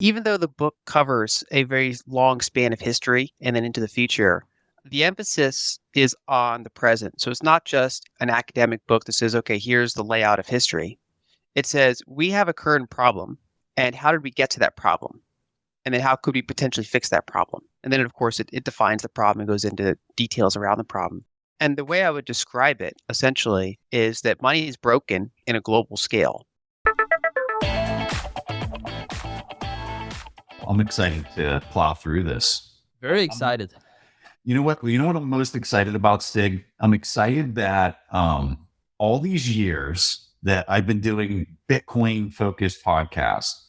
even though the book covers a very long span of history and then into the future, the emphasis is on the present. So it's not just an academic book that says, okay, here's the layout of history. It says, we have a current problem, and how did we get to that problem? And then how could we potentially fix that problem? And then, of course, it defines the problem and goes into details around the problem. And the way I would describe it, essentially, is that money is broken in a global scale. I'm excited to plow through this. Very excited. You know what? I'm most excited about, Stig? I'm excited that all these years that I've been doing Bitcoin-focused podcasts,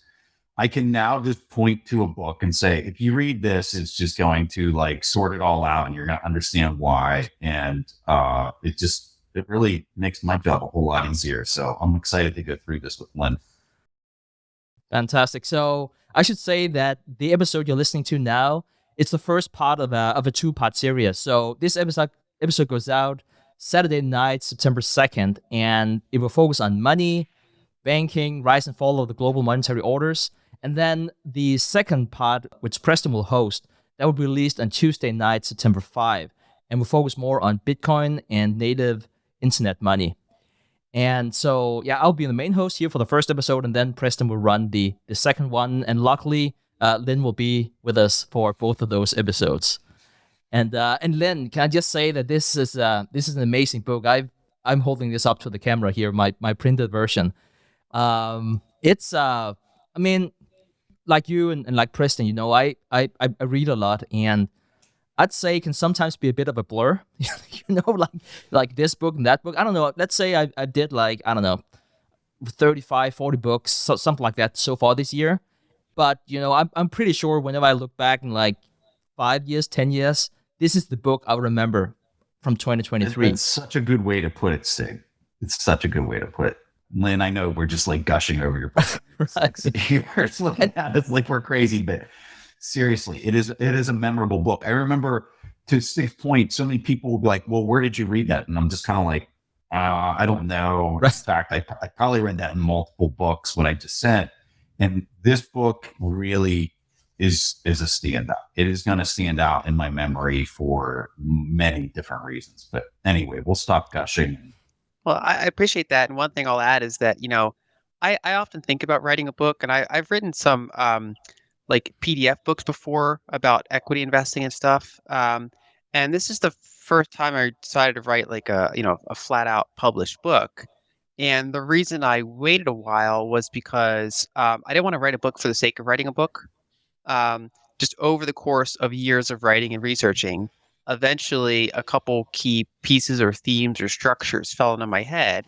I can now just point to a book and say, if you read this, it's just going to like sort it all out and you're going to understand why. And it really makes my job a whole lot easier. So I'm excited to go through this with Lyn. Fantastic. So I should say that the episode you're listening to now, it's the first part of a two-part series. So this episode goes out Saturday night, September 2nd, and it will focus on money, banking, rise and fall of the global monetary orders. And then the second part, which Preston will host, that will be released on Tuesday night, September 5, and will focus more on Bitcoin and native internet money. And so, yeah, I'll be the main host here for the first episode, and then Preston will run the second one. And luckily, Lyn will be with us for both of those episodes. And Lyn, can I just say that this is an amazing book. I'm holding this up to the camera here, my printed version. It's I mean, like you and like Preston, you know, I read a lot, and I'd say it can sometimes be a bit of a blur, you know, like this book and that book. I don't know. Let's say I did 35, 40 books, something like that so far this year. But, you know, I'm pretty sure whenever I look back in 5 years, 10 years, this is the book I'll remember from 2023. It's such a good way to put it, Stig. It's such a good way to put it. Lyn, I know we're just gushing over your book. Right. You're looking at us like we're crazy, but seriously, it is a memorable book. I remember, to Stig's point, so many people will be like, well, where did you read that? And I'm just kind of like, I don't know. Right. In fact, I probably read that in multiple books, what I just said. And this book really is a standout. It is going to stand out in my memory for many different reasons. But anyway, we'll stop gushing. Well, I appreciate that. And one thing I'll add is that, you know, I often think about writing a book, and I've written some PDF books before about equity investing and stuff. And this is the first time I decided to write a flat out published book. And the reason I waited a while was because I didn't want to write a book for the sake of writing a book. Just over the course of years of writing and researching, eventually a couple key pieces or themes or structures fell into my head,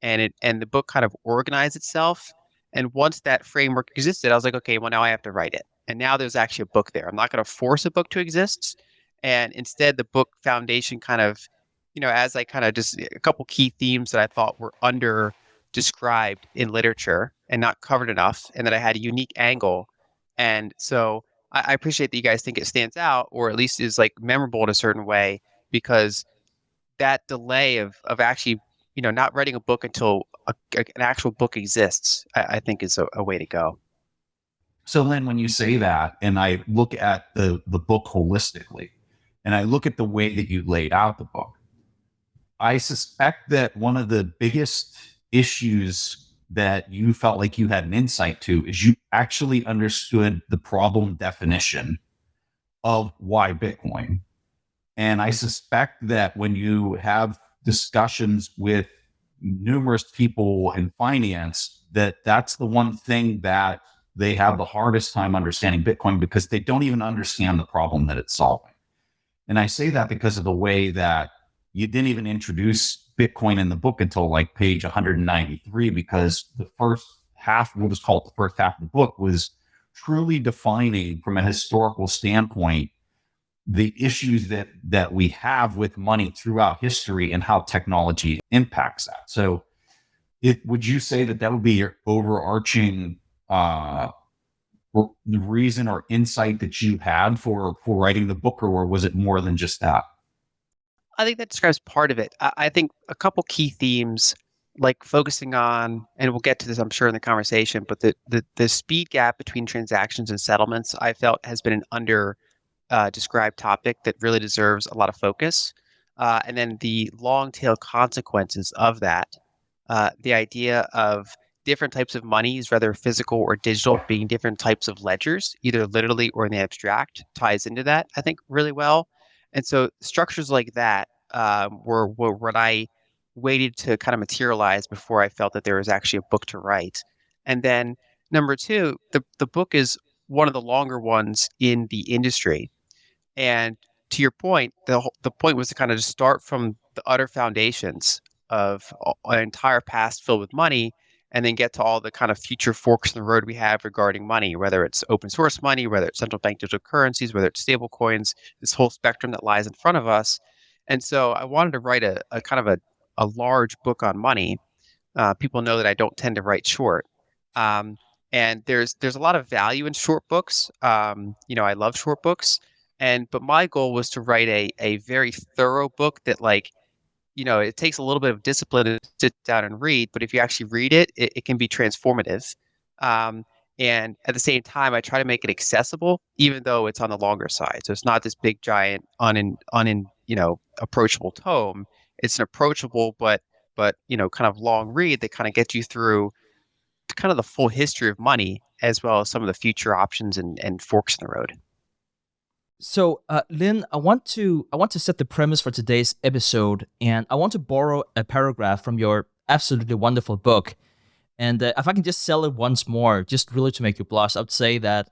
and the book kind of organized itself. And once that framework existed, I was like, okay, well, now I have to write it. And now there's actually a book there. I'm not going to force a book to exist. And instead, the book foundation kind of, you know, as I kind of just a couple key themes that I thought were under described in literature and not covered enough, and that I had a unique angle. And so I appreciate that you guys think it stands out, or at least is memorable in a certain way, because that delay of actually, you know, not writing a book until an actual book exists, I think is a way to go. So Lyn, when you say that, and I look at the book holistically, and I look at the way that you laid out the book, I suspect that one of the biggest issues that you felt like you had an insight to is you actually understood the problem definition of why Bitcoin. And I suspect that when you have discussions with numerous people in finance, that's the one thing that they have the hardest time understanding Bitcoin, because they don't even understand the problem that it's solving. And I say that because of the way that you didn't even introduce Bitcoin in the book until page 193, because the first half, we'll just call it the first half of the book, was truly defining from a historical standpoint the issues that we have with money throughout history and how technology impacts that. So would you say that would be your overarching reason or insight that you had for writing the book, or was it more than just that? I think that describes part of it. I think a couple key themes like focusing on, and we'll get to this, I'm sure, in the conversation, but the speed gap between transactions and settlements, I felt, has been an under described topic that really deserves a lot of focus. And then the long tail consequences of that, the idea of different types of monies, whether physical or digital, being different types of ledgers, either literally or in the abstract, ties into that, I think, really well. And so structures like that were what I waited to kind of materialize before I felt that there was actually a book to write. And then number two, the book is one of the longer ones in the industry. And to your point, the point was to kind of just start from the utter foundations of an entire past filled with money, and then get to all the kind of future forks in the road we have regarding money, whether it's open source money, whether it's central bank digital currencies, whether it's stable coins, this whole spectrum that lies in front of us. And so I wanted to write a kind of a large book on money. People know that I don't tend to write short. Um, and there's a lot of value in short books. I love short books. But my goal was to write a very thorough book that, like, it takes a little bit of discipline to sit down and read, but if you actually read it, it can be transformative. Um, and at the same time, I try to make it accessible, even though it's on the longer side. So it's not this big, giant, approachable tome. It's an approachable, but kind of long read that kind of gets you through kind of the full history of money, as well as some of the future options and forks in the road. So, Lyn, I want to set the premise for today's episode, and I want to borrow a paragraph from your absolutely wonderful book. And if I can just sell it once more, just really to make you blush, I would say that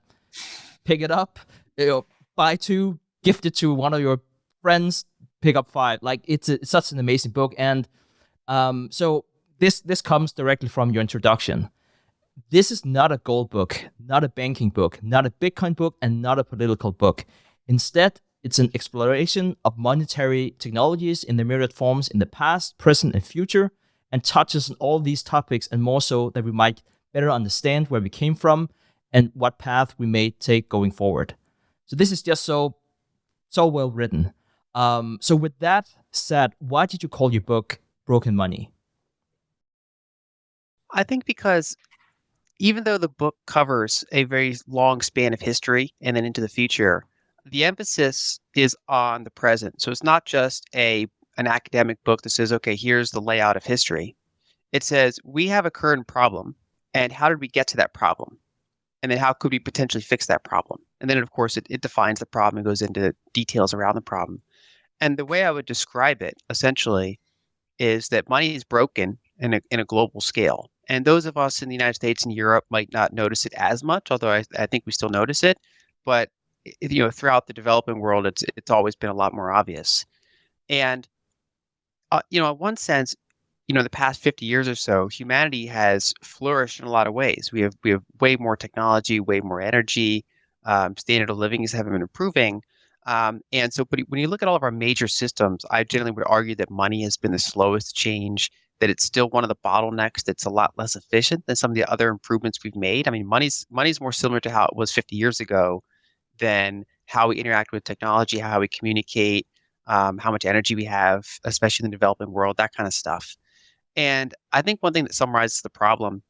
pick it up, buy 2, gift it to one of your friends, pick up 5. Like, it's such an amazing book. And so this comes directly from your introduction. This is not a gold book, not a banking book, not a Bitcoin book, and not a political book. Instead, it's an exploration of monetary technologies in their myriad forms in the past, present, and future, and touches on all these topics and more so that we might better understand where we came from and what path we may take going forward. So this is just so well written. So with that said, why did you call your book Broken Money? I think because even though the book covers a very long span of history and then into the future, the emphasis is on the present. So it's not just an academic book that says, okay, here's the layout of history. It says, we have a current problem, and how did we get to that problem? And then how could we potentially fix that problem? And then, of course, it defines the problem and goes into details around the problem. And the way I would describe it, essentially, is that money is broken in a global scale. And those of us in the United States and Europe might not notice it as much, although I think we still notice it. But throughout the developing world, it's always been a lot more obvious. And in one sense, the past 50 years or so, humanity has flourished in a lot of ways. We have way more technology, way more energy. Standard of living have been improving. And so, but when you look at all of our major systems, I generally would argue that money has been the slowest to change, that it's still one of the bottlenecks that's a lot less efficient than some of the other improvements we've made. I mean, money's more similar to how it was 50 years ago than how we interact with technology, how we communicate, how much energy we have, especially in the developing world, that kind of stuff. And I think one thing that summarizes the problem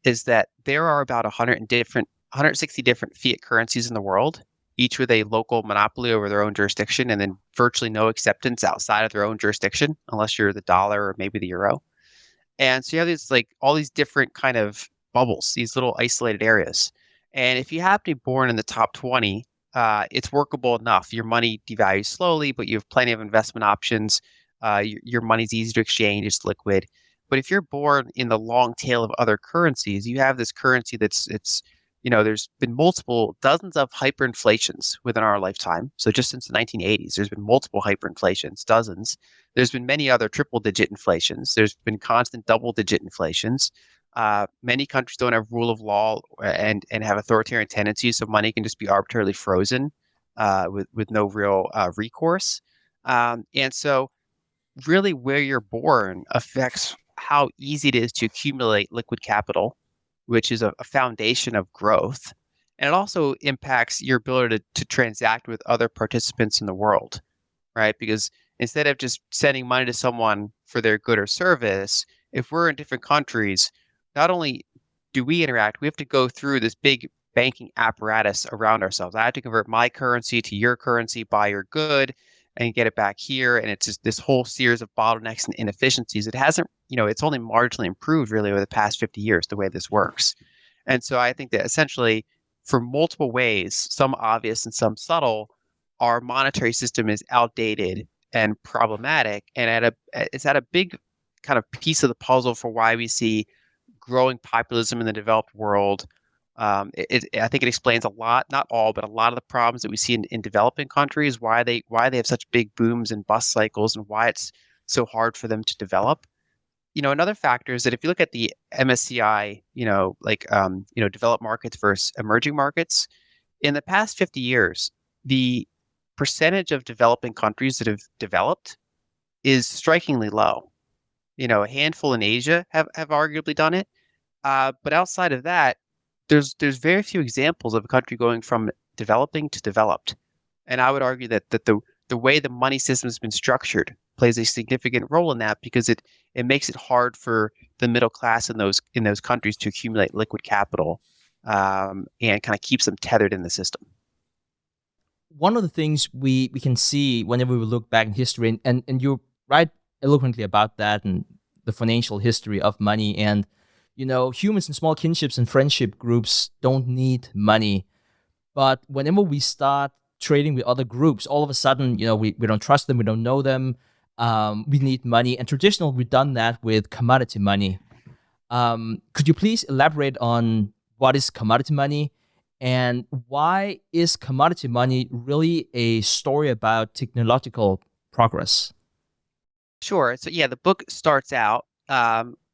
is that there are about 160 different fiat currencies in the world, each with a local monopoly over their own jurisdiction, and then virtually no acceptance outside of their own jurisdiction, unless you're the dollar or maybe the euro. And so you have these, like, all these different kind of bubbles, these little isolated areas. And if you happen to be born in the top 20, it's workable enough. Your money devalues slowly, but you have plenty of investment options. Your money's easy to exchange, it's liquid. But if you're born in the long tail of other currencies, you have this currency there's been multiple dozens of hyperinflations within our lifetime. So just since the 1980s, there's been multiple hyperinflations, dozens. There's been many other triple-digit inflations. There's been constant double-digit inflations. Many countries don't have rule of law and have authoritarian tendencies, so money can just be arbitrarily frozen with no real recourse. And so really where you're born affects how easy it is to accumulate liquid capital, which is a foundation of growth. And it also impacts your ability to transact with other participants in the world, right? Because instead of just sending money to someone for their good or service, if we're in different countries, not only do we interact, we have to go through this big banking apparatus around ourselves. I have to convert my currency to your currency, buy your good, and get it back here. And it's just this whole series of bottlenecks and inefficiencies. It hasn't, it's only marginally improved really over the past 50 years, the way this works. And so I think that essentially, for multiple ways, some obvious and some subtle, our monetary system is outdated and problematic. And it's at a big kind of piece of the puzzle for why we see growing populism in the developed world. I think it explains a lot, not all, but a lot of the problems that we see in developing countries, why they have such big booms and bust cycles, and why it's so hard for them to develop. Another factor is that if you look at the MSCI, developed markets versus emerging markets, in the past 50 years, the percentage of developing countries that have developed is strikingly low. A handful in Asia have arguably done it. But outside of that, there's very few examples of a country going from developing to developed. And I would argue that the way the money system has been structured plays a significant role in that, because it makes it hard for the middle class in those countries to accumulate liquid capital, and kind of keeps them tethered in the system. One of the things we can see whenever we look back in history, and you write eloquently about that and the financial history of money, and humans in small kinships and friendship groups don't need money. But whenever we start trading with other groups, all of a sudden, we don't trust them, we don't know them, we need money. And traditionally, we've done that with commodity money. Could you please elaborate on what is commodity money, and why is commodity money really a story about technological progress? Sure. So yeah, the book starts out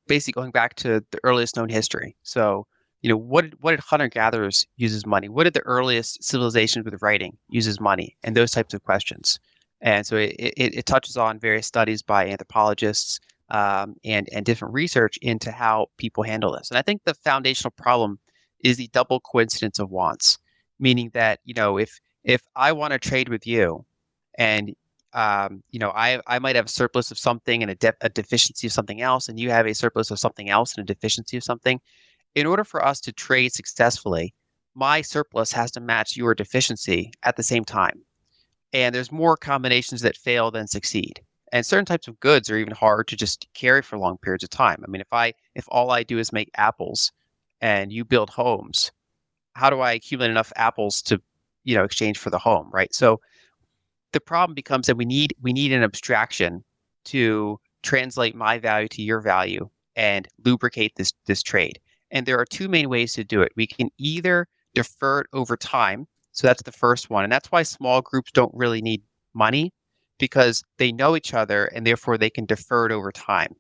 basically going back to the earliest known history. So, what did hunter-gatherers use as money? What did the earliest civilizations with writing use as money? And those types of questions. And so it touches on various studies by anthropologists, and different research into how people handle this. And I think the foundational problem is the double coincidence of wants, meaning that, if I want to trade with you, and I might have a surplus of something and a deficiency of something else, and you have a surplus of something else and a deficiency of something. In order for us to trade successfully, my surplus has to match your deficiency at the same time. And there's more combinations that fail than succeed. And certain types of goods are even hard to just carry for long periods of time. I mean, if all I do is make apples and you build homes, how do I accumulate enough apples to, exchange for the home, right? So the problem becomes that we need an abstraction to translate my value to your value and lubricate this trade. And there are two main ways to do it. We can either defer it over time. So that's the first one. And that's why small groups don't really need money, because they know each other and therefore they can defer it over time.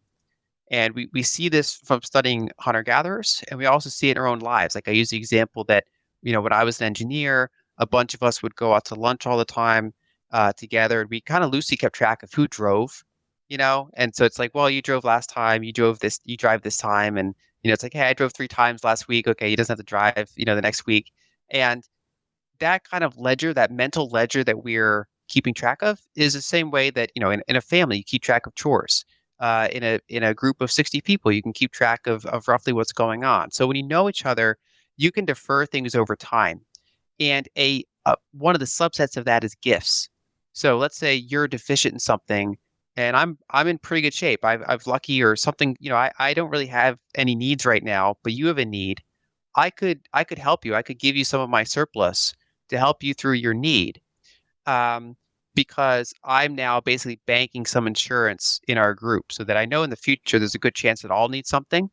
And we see this from studying hunter-gatherers, and we also see it in our own lives. Like I use the example that, when I was an engineer, a bunch of us would go out to lunch all the time together, and we kind of loosely kept track of who drove, and so it's like, well, you drove last time, you drive this time, and it's like, hey, I drove 3 times last week. Okay, he doesn't have to drive, the next week. And that kind of ledger, that mental ledger that we're keeping track of, is the same way that, in a family, you keep track of chores. In a group of 60 people, you can keep track of roughly what's going on. So when you know each other, you can defer things over time. And one of the subsets of that is gifts. So let's say you're deficient in something, and I'm in pretty good shape. I've lucky or something. I don't really have any needs right now, but you have a need. I could help you. I could give you some of my surplus to help you through your need, because I'm now basically banking some insurance in our group, so that I know in the future there's a good chance that I'll need something.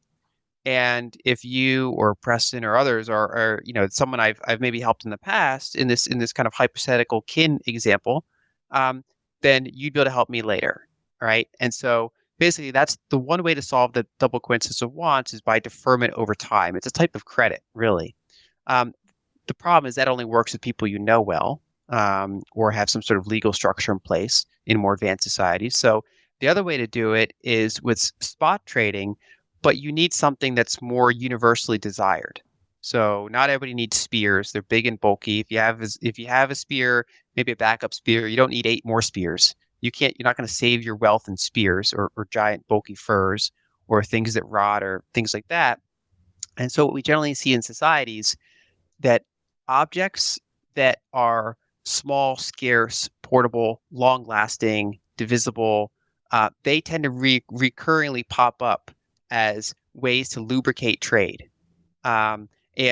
And if you or Preston or others are someone I've maybe helped in the past in this kind of hypothetical kin example, then you'd be able to help me later, right? And so basically that's the one way to solve the double coincidence of wants, is by deferment over time. It's a type of credit, really. The problem is that only works with people you know well, or have some sort of legal structure in place in more advanced societies. So the other way to do it is with spot trading, but you need something that's more universally desired. So not everybody needs spears. They're big and bulky. If you have a spear, maybe a backup spear, you don't need 8 more spears. You're not going to save your wealth in spears or giant bulky furs or things that rot or things like that. And so what we generally see in societies that objects that are small, scarce, portable, long-lasting, divisible, they tend to recurringly pop up as ways to lubricate trade. And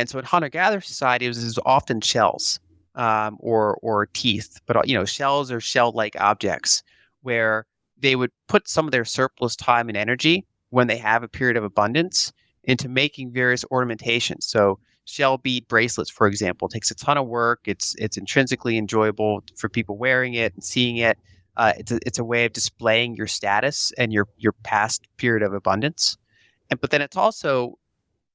so in hunter-gatherer societies, this is often shells or teeth, but shells or shell-like objects where they would put some of their surplus time and energy when they have a period of abundance into making various ornamentations. So shell bead bracelets, for example, takes a ton of work. It's intrinsically enjoyable for people wearing it and seeing it. It's a way of displaying your status and your past period of abundance. But then it's also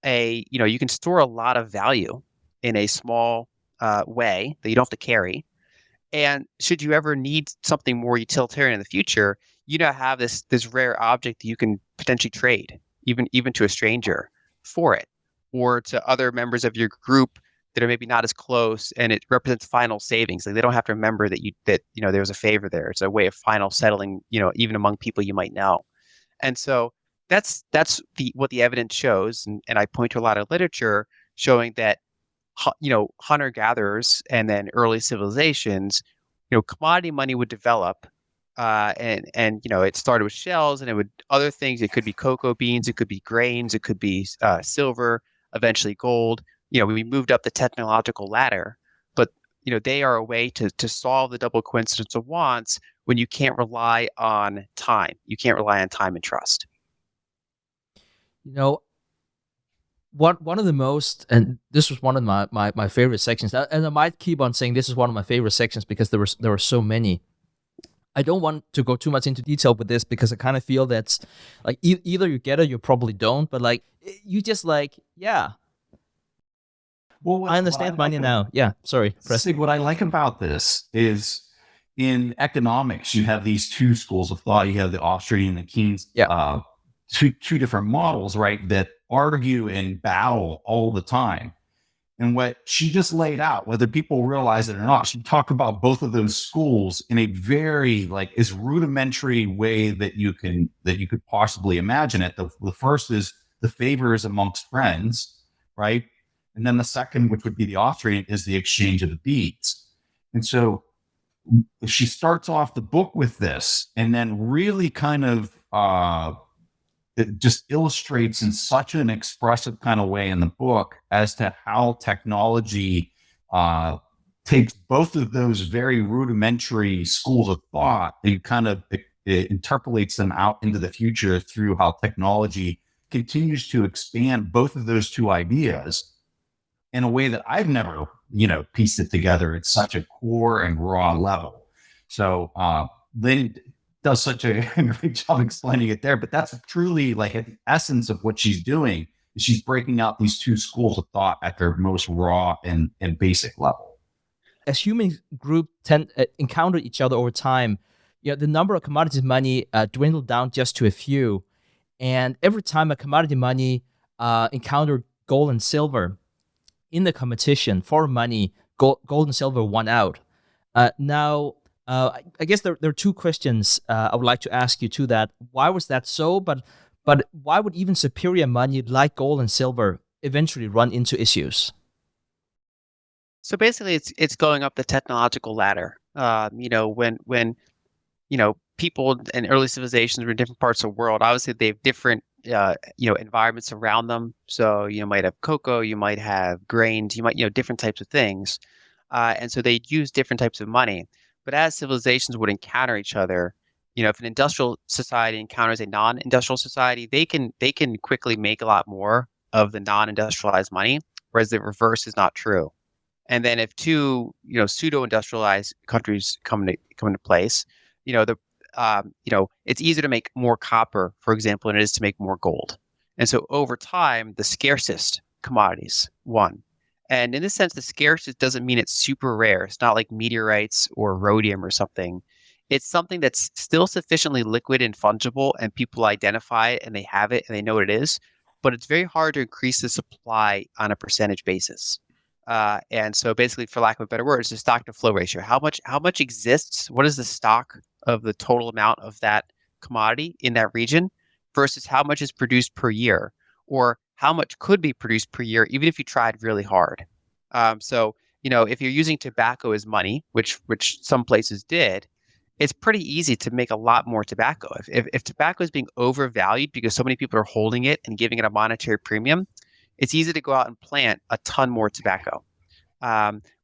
you can store a lot of value in a small way that you don't have to carry. And should you ever need something more utilitarian in the future, you now have this rare object that you can potentially trade, even to a stranger for it, or to other members of your group that are maybe not as close, and it represents final savings. Like they don't have to remember that there was a favor there. It's a way of final settling, even among people you might know. And so that's what the evidence shows, and I point to a lot of literature showing that hunter gatherers and then early civilizations, commodity money would develop, and it started with shells, and it would other things. It could be cocoa beans, it could be grains, it could be silver, eventually gold. We moved up the technological ladder, but they are a way to solve the double coincidence of wants when you can't rely on time. You can't rely on time and trust. One of the most, and this was one of my favorite sections, and I might keep on saying this is one of my favorite sections because there were so many. I don't want to go too much into detail with this because I kind of feel that's like either you get it, you probably don't, but like you just yeah. Well, I understand money now. Yeah, sorry. Stig, what I like about this is in economics, you have these two schools of thought. You have the Austrian and the Keynes, two different models, right, that argue and battle all the time. And what she just laid out, whether people realize it or not, she talked about both of those schools in a very as rudimentary way that you could possibly imagine it. The first is the favors amongst friends, right? And then the second, which would be the Austrian, is the exchange of the beads. And so she starts off the book with this and then really kind of it just illustrates in such an expressive kind of way in the book as to how technology takes both of those very rudimentary schools of thought and kind of it interpolates them out into the future through how technology continues to expand both of those two ideas in a way that I've never, pieced it together at such a core and raw level. So Lyn does such a great job explaining it there, but that's truly at the essence of what she's doing. She's breaking out these two schools of thought at their most raw and basic level. As human group encounter each other over time, the number of commodities money dwindled down just to a few. And every time a commodity money encountered gold and silver in the competition for money, gold and silver won out. Now, I guess there are two questions I would like to ask you to that. Why was that so? But why would even superior money like gold and silver eventually run into issues? So basically, it's going up the technological ladder. When people in early civilizations were in different parts of the world, obviously they have different environments around them. So you might have cocoa, you might have grains, you might different types of things, and so they use different types of money. But as civilizations would encounter each other, if an industrial society encounters a non-industrial society, they can quickly make a lot more of the non-industrialized money, whereas the reverse is not true. And then if two pseudo-industrialized countries come into place, it's easier to make more copper, for example, than it is to make more gold. And so over time, the scarcest commodities won. And in this sense, the scarcest doesn't mean it's super rare. It's not like meteorites or rhodium or something. It's something that's still sufficiently liquid and fungible, and people identify it and they have it and they know what it is. But it's very hard to increase the supply on a percentage basis. And so basically, for lack of a better word, it's the stock to flow ratio. How much exists? What is the stock of the total amount of that commodity in that region? versus how much is produced per year, or how much could be produced per year, even if you tried really hard. So, if you're using tobacco as money, which some places did, it's pretty easy to make a lot more tobacco. If tobacco is being overvalued because so many people are holding it and giving it a monetary premium, it's easy to go out and plant a ton more tobacco.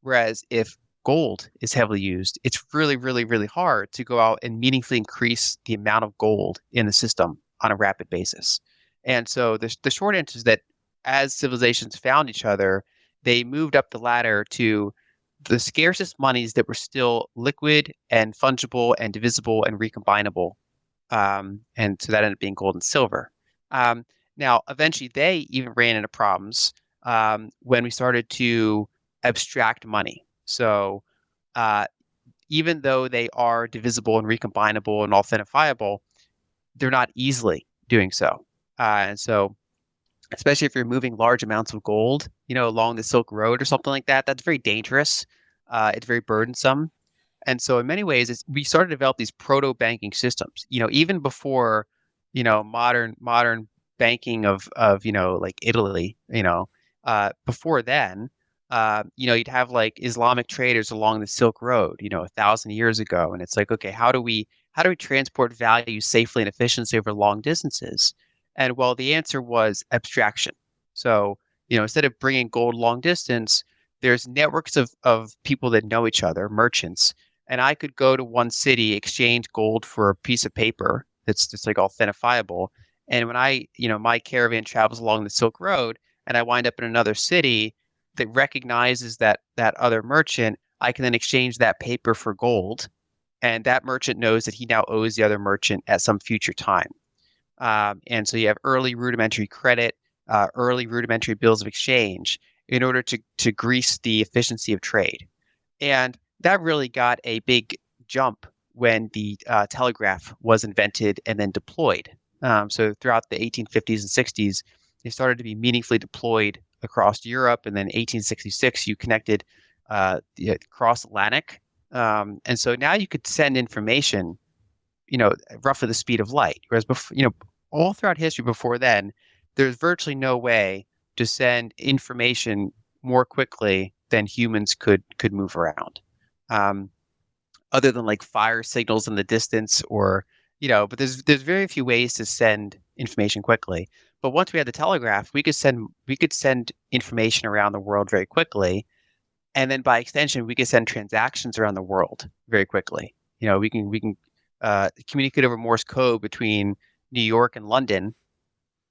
Whereas if gold is heavily used, it's really, really, really hard to go out and meaningfully increase the amount of gold in the system on a rapid basis. And so the short answer is that as civilizations found each other, they moved up the ladder to the scarcest monies that were still liquid and fungible and divisible and recombinable. And so that ended up being gold and silver. Now, eventually, they even ran into problems when we started to abstract money. So even though they are divisible and recombinable and authentifiable, they're not easily doing so. And so, especially if you're moving large amounts of gold, along the Silk Road or something like that, that's very dangerous. It's very burdensome. And so in many ways, we started to develop these proto-banking systems, even before, modern banking of like Italy, before then, you'd have like Islamic traders along the Silk Road, 1,000 years ago. And it's like, okay, how do we transport value safely and efficiently over long distances? And well, the answer was abstraction. So, instead of bringing gold long distance, there's networks of people that know each other, merchants, and I could go to one city, exchange gold for a piece of paper that's just like authentifiable. And when my caravan travels along the Silk Road and I wind up in another city that recognizes that other merchant, I can then exchange that paper for gold. And that merchant knows that he now owes the other merchant at some future time. And so you have early rudimentary credit, early rudimentary bills of exchange in order to grease the efficiency of trade. And that really got a big jump when the telegraph was invented and then deployed. So throughout the 1850s and 60s, it started to be meaningfully deployed across Europe. And then 1866, you connected cross Atlantic. And so now you could send information, roughly the speed of light. Whereas before, all throughout history before then, there's virtually no way to send information more quickly than humans could move around. Other than like fire signals in the distance, or but there's very few ways to send information quickly. But once we had the telegraph, we could send information around the world very quickly, and then by extension, we could send transactions around the world very quickly. We can communicate over Morse code between New York and London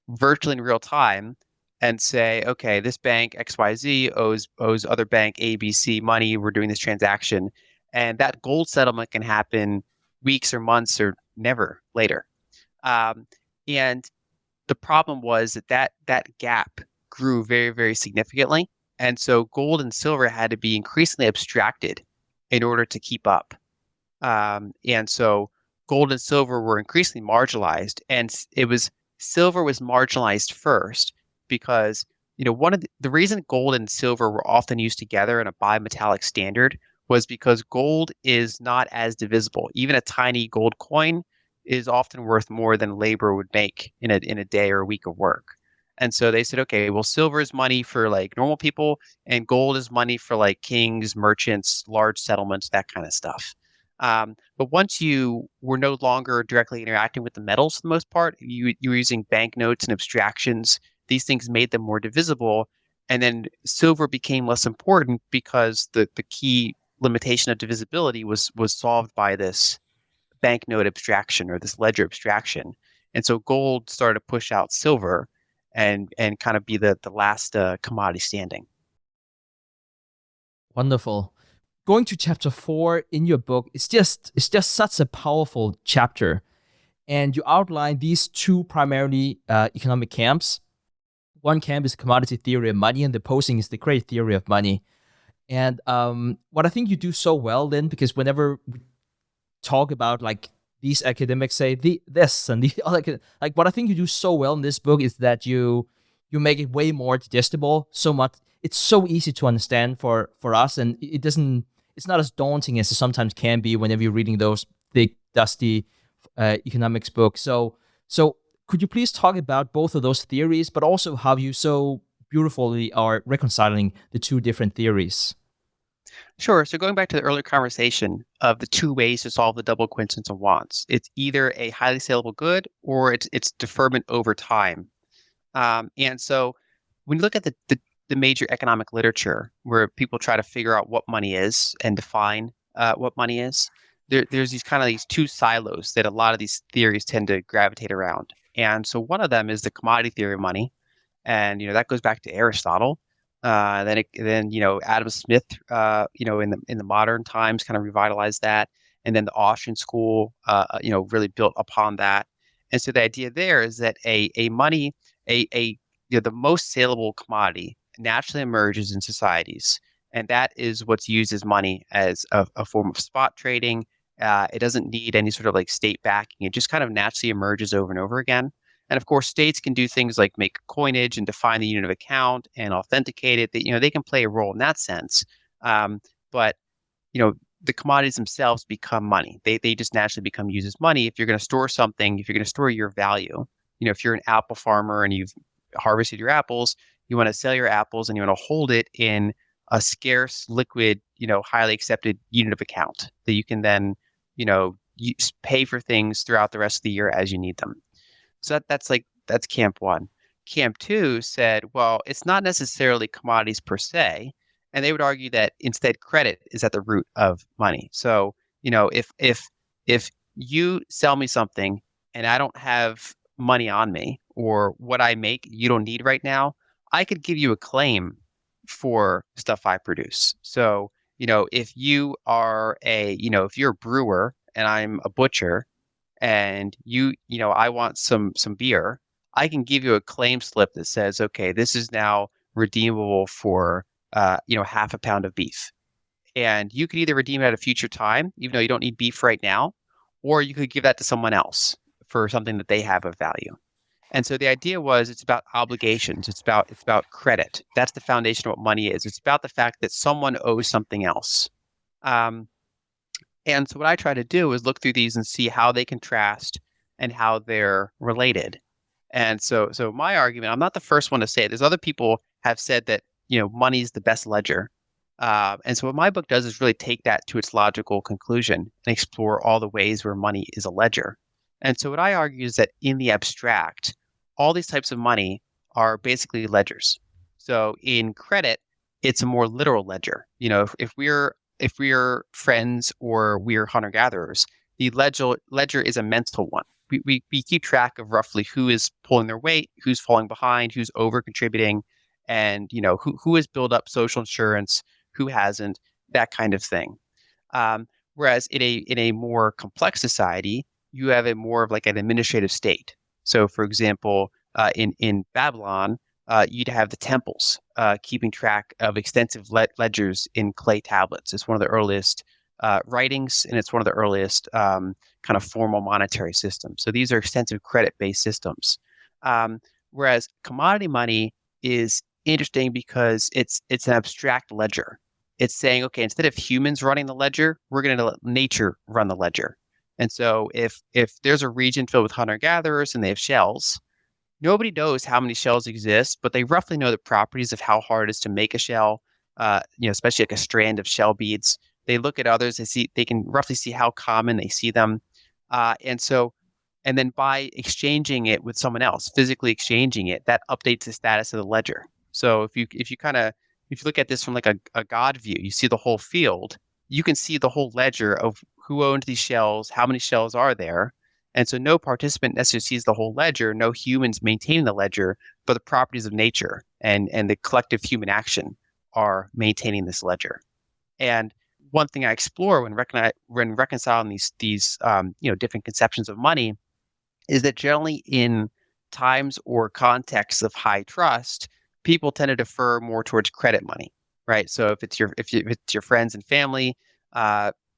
virtually in real time, and say, okay, this bank XYZ owes other bank ABC money. We're doing this transaction, and that gold settlement can happen weeks or months or never later. And the problem was that gap grew very, very significantly, and so gold and silver had to be increasingly abstracted in order to keep up. And so gold and silver were increasingly marginalized, and silver was marginalized first because one of the reason gold and silver were often used together in a bimetallic standard was because gold is not as divisible. Even a tiny gold coin is often worth more than labor would make in a day or a week of work. And so they said, okay, well, silver is money for like normal people, and gold is money for like kings, merchants, large settlements, that kind of stuff. But once you were no longer directly interacting with the metals for the most part, you were using banknotes and abstractions. These things made them more divisible. And then silver became less important because the key limitation of divisibility was solved by this banknote abstraction or this ledger abstraction. And so gold started to push out silver and kind of be the last commodity standing. Wonderful. Going to chapter 4 in your book, it's just such a powerful chapter. And you outline these two primarily economic camps. One camp is commodity theory of money, and the opposing is the credit theory of money. And what I think you do so well, Lyn, because whenever we talk about like these academics say this and the other, like what I think you do so well in this book is that you make it way more digestible. So much, it's so easy to understand for us, and it's not as daunting as it sometimes can be whenever you're reading those thick, dusty economics books. So could you please talk about both of those theories, but also how you so beautifully are reconciling the two different theories? Sure. So going back to the earlier conversation of the two ways to solve the double coincidence of wants, it's either a highly saleable good or it's deferment over time. And so when you look at the major economic literature where people try to figure out what money is and define what money is, there's these two silos that a lot of these theories tend to gravitate around. And so one of them is the commodity theory of money, and that goes back to Aristotle. Then Adam Smith, in the modern times, kind of revitalized that, and then the Austrian school, really built upon that. And so the idea there is that a money, the most saleable commodity naturally emerges in societies, and that is what's used as money as a form of spot trading. It doesn't need any sort of like state backing. It just kind of naturally emerges over and over again. And of course, states can do things like make coinage and define the unit of account and authenticate it. They can play a role in that sense. But the commodities themselves become money. They just naturally become used as money. If you're going to store something, if you're going to store your value, if you're an apple farmer and you've harvested your apples, you want to sell your apples and you want to hold it in a scarce, liquid, highly accepted unit of account that you can then, pay for things throughout the rest of the year as you need them. So that's camp one. Camp two said, well, it's not necessarily commodities per se, and they would argue that instead credit is at the root of money. So, if you sell me something and I don't have money on me, or what I make you don't need right now, I could give you a claim for stuff I produce. So, if you are if you're a brewer and I'm a butcher, and I want some beer, I can give you a claim slip that says, okay, this is now redeemable for half a pound of beef. And you could either redeem it at a future time, even though you don't need beef right now, or you could give that to someone else for something that they have of value. And so the idea was it's about obligations. It's about credit. That's the foundation of what money is. It's about the fact that someone owes something else. And so what I try to do is look through these and see how they contrast and how they're related. And so my argument, I'm not the first one to say it. There's other people have said that, money is the best ledger. And so what my book does is really take that to its logical conclusion and explore all the ways where money is a ledger. And so what I argue is that in the abstract, all these types of money are basically ledgers. So in credit, it's a more literal ledger. If we're friends or we're hunter-gatherers, the ledger is a mental one. We keep track of roughly who is pulling their weight, who's falling behind, who's over-contributing, and who has built up social insurance, who hasn't, that kind of thing. Whereas in a more complex society, you have a more of like an administrative state. So, for example, in Babylon, you'd have the temples keeping track of extensive ledgers in clay tablets. It's one of the earliest writings, and it's one of the earliest kind of formal monetary systems. So these are extensive credit-based systems. Whereas commodity money is interesting because it's an abstract ledger. It's saying, okay, instead of humans running the ledger, we're going to let nature run the ledger. And so if there's a region filled with hunter-gatherers and they have shells, nobody knows how many shells exist, but they roughly know the properties of how hard it is to make a shell, especially like a strand of shell beads. They look at others, they can roughly see how common they see them. And then by exchanging it with someone else, physically exchanging it, that updates the status of the ledger. So if you look at this from like a God view, you see the whole field, you can see the whole ledger of who owns these shells, how many shells are there. And so no participant necessarily sees the whole ledger, no humans maintaining the ledger, but the properties of nature and the collective human action are maintaining this ledger. And one thing I explore when reconciling these different conceptions of money is that generally in times or contexts of high trust, people tend to defer more towards credit money, right? So if it's your friends and family,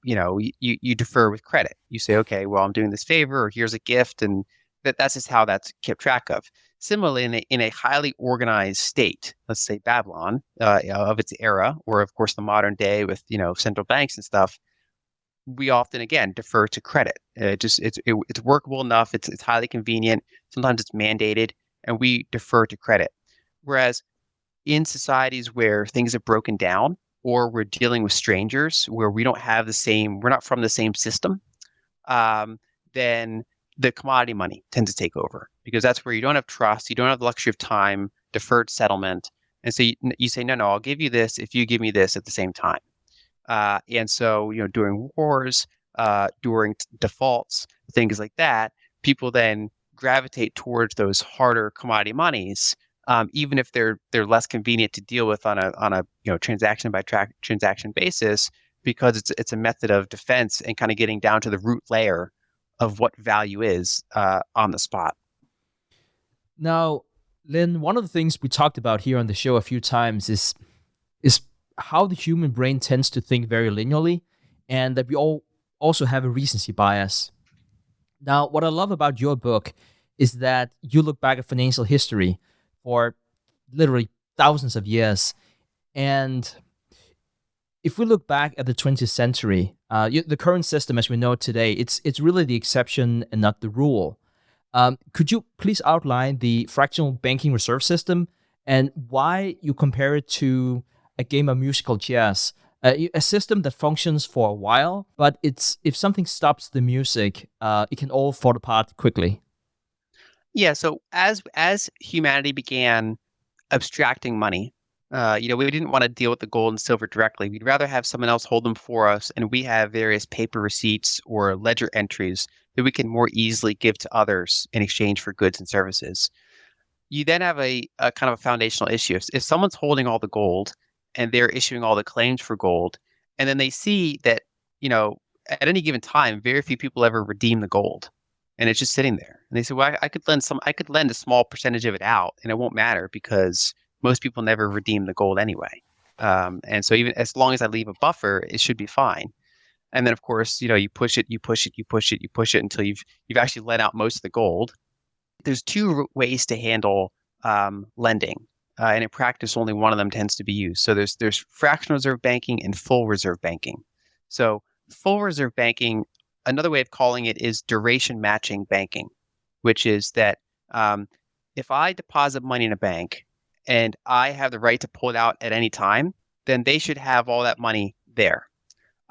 you defer with credit. You say, okay, well, I'm doing this favor, or here's a gift, and that's just how that's kept track of. Similarly, in a highly organized state, let's say Babylon of its era, or of course the modern day with central banks and stuff, we often, again, defer to credit. It's workable enough. It's highly convenient. Sometimes it's mandated, and we defer to credit. Whereas in societies where things have broken down, or we're dealing with strangers where we're not from the same system, then the commodity money tends to take over, because that's where you don't have trust, you don't have the luxury of time, deferred settlement. And so you say, no, I'll give you this if you give me this at the same time. And so, during wars, during defaults, things like that, people then gravitate towards those harder commodity monies, even if they're less convenient to deal with on a transaction by transaction basis, because it's a method of defense and kind of getting down to the root layer of what value is on the spot. Now, Lyn, one of the things we talked about here on the show a few times is how the human brain tends to think very linearly, and that we all also have a recency bias. Now, what I love about your book is that you look back at financial history for literally thousands of years. And if we look back at the 20th century, the current system as we know it today, it's really the exception and not the rule. Could you please outline the fractional banking reserve system and why you compare it to a game of musical chairs, a system that functions for a while, but if something stops the music, it can all fall apart quickly? Yeah. So as humanity began abstracting money, we didn't want to deal with the gold and silver directly. We'd rather have someone else hold them for us, and we have various paper receipts or ledger entries that we can more easily give to others in exchange for goods and services. You then have a kind of a foundational issue. If someone's holding all the gold and they're issuing all the claims for gold, and then they see that, at any given time, very few people ever redeem the gold, and it's just sitting there. And they say, well, I could lend a small percentage of it out, and it won't matter because most people never redeem the gold anyway. And so even as long as I leave a buffer, it should be fine. And then, of course, you push it until you've actually lent out most of the gold. There's two ways to handle lending. And in practice, only one of them tends to be used. So there's fractional reserve banking and full reserve banking. So full reserve banking, another way of calling it is duration matching banking, which is that if I deposit money in a bank and I have the right to pull it out at any time, then they should have all that money there.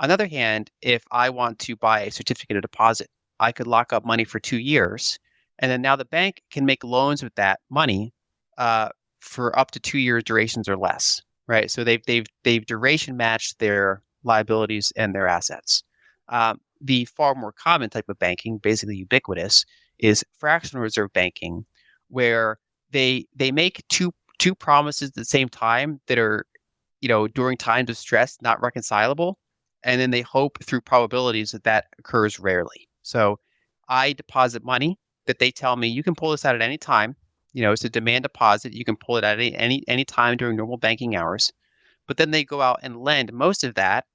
On the other hand, if I want to buy a certificate of deposit, I could lock up money for 2 years, and then now the bank can make loans with that money for up to 2 years durations or less, right? So they've duration matched their liabilities and their assets. The far more common type of banking, basically ubiquitous, is fractional reserve banking, where they make two promises at the same time that are, during times of stress, not reconcilable, and then they hope through probabilities that occurs rarely. So I deposit money that they tell me you can pull this out at any time. It's a demand deposit. You can pull it out at any time during normal banking hours. But then they go out and lend most of that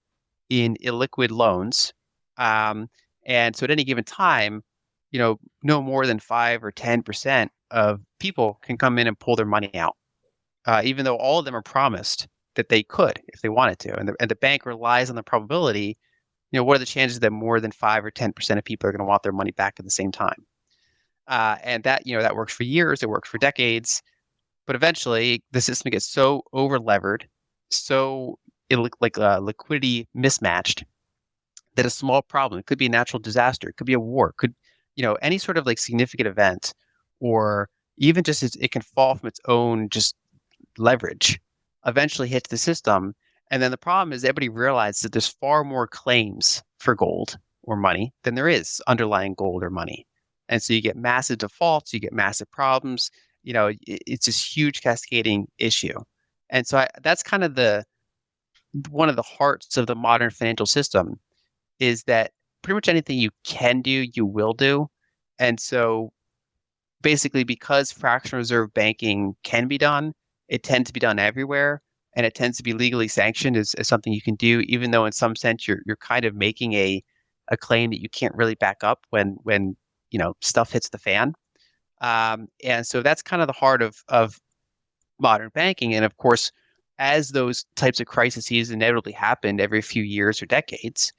in illiquid loans. And so at any given time, no more than 5 or 10% of people can come in and pull their money out, even though all of them are promised that they could if they wanted to. And the bank relies on the probability. What are the chances that more than 5 or 10% of people are going to want their money back at the same time? And that works for years, it works for decades, but eventually the system gets so over levered, so liquidity mismatched, that a small problem, it could be a natural disaster, it could be a war, could any sort of significant event, or even just it can fall from its own just leverage, eventually hits the system. And then the problem is everybody realizes that there's far more claims for gold or money than there is underlying gold or money. And so you get massive defaults, you get massive problems. It's this huge cascading issue. And so that's kind of one of the hearts of the modern financial system, is that pretty much anything you can do, you will do. And so basically, because fractional reserve banking can be done, it tends to be done everywhere, and it tends to be legally sanctioned as something you can do, even though in some sense you're kind of making a claim that you can't really back up when stuff hits the fan. And so that's kind of the heart of modern banking. And of course, as those types of crises inevitably happened every few years or decades,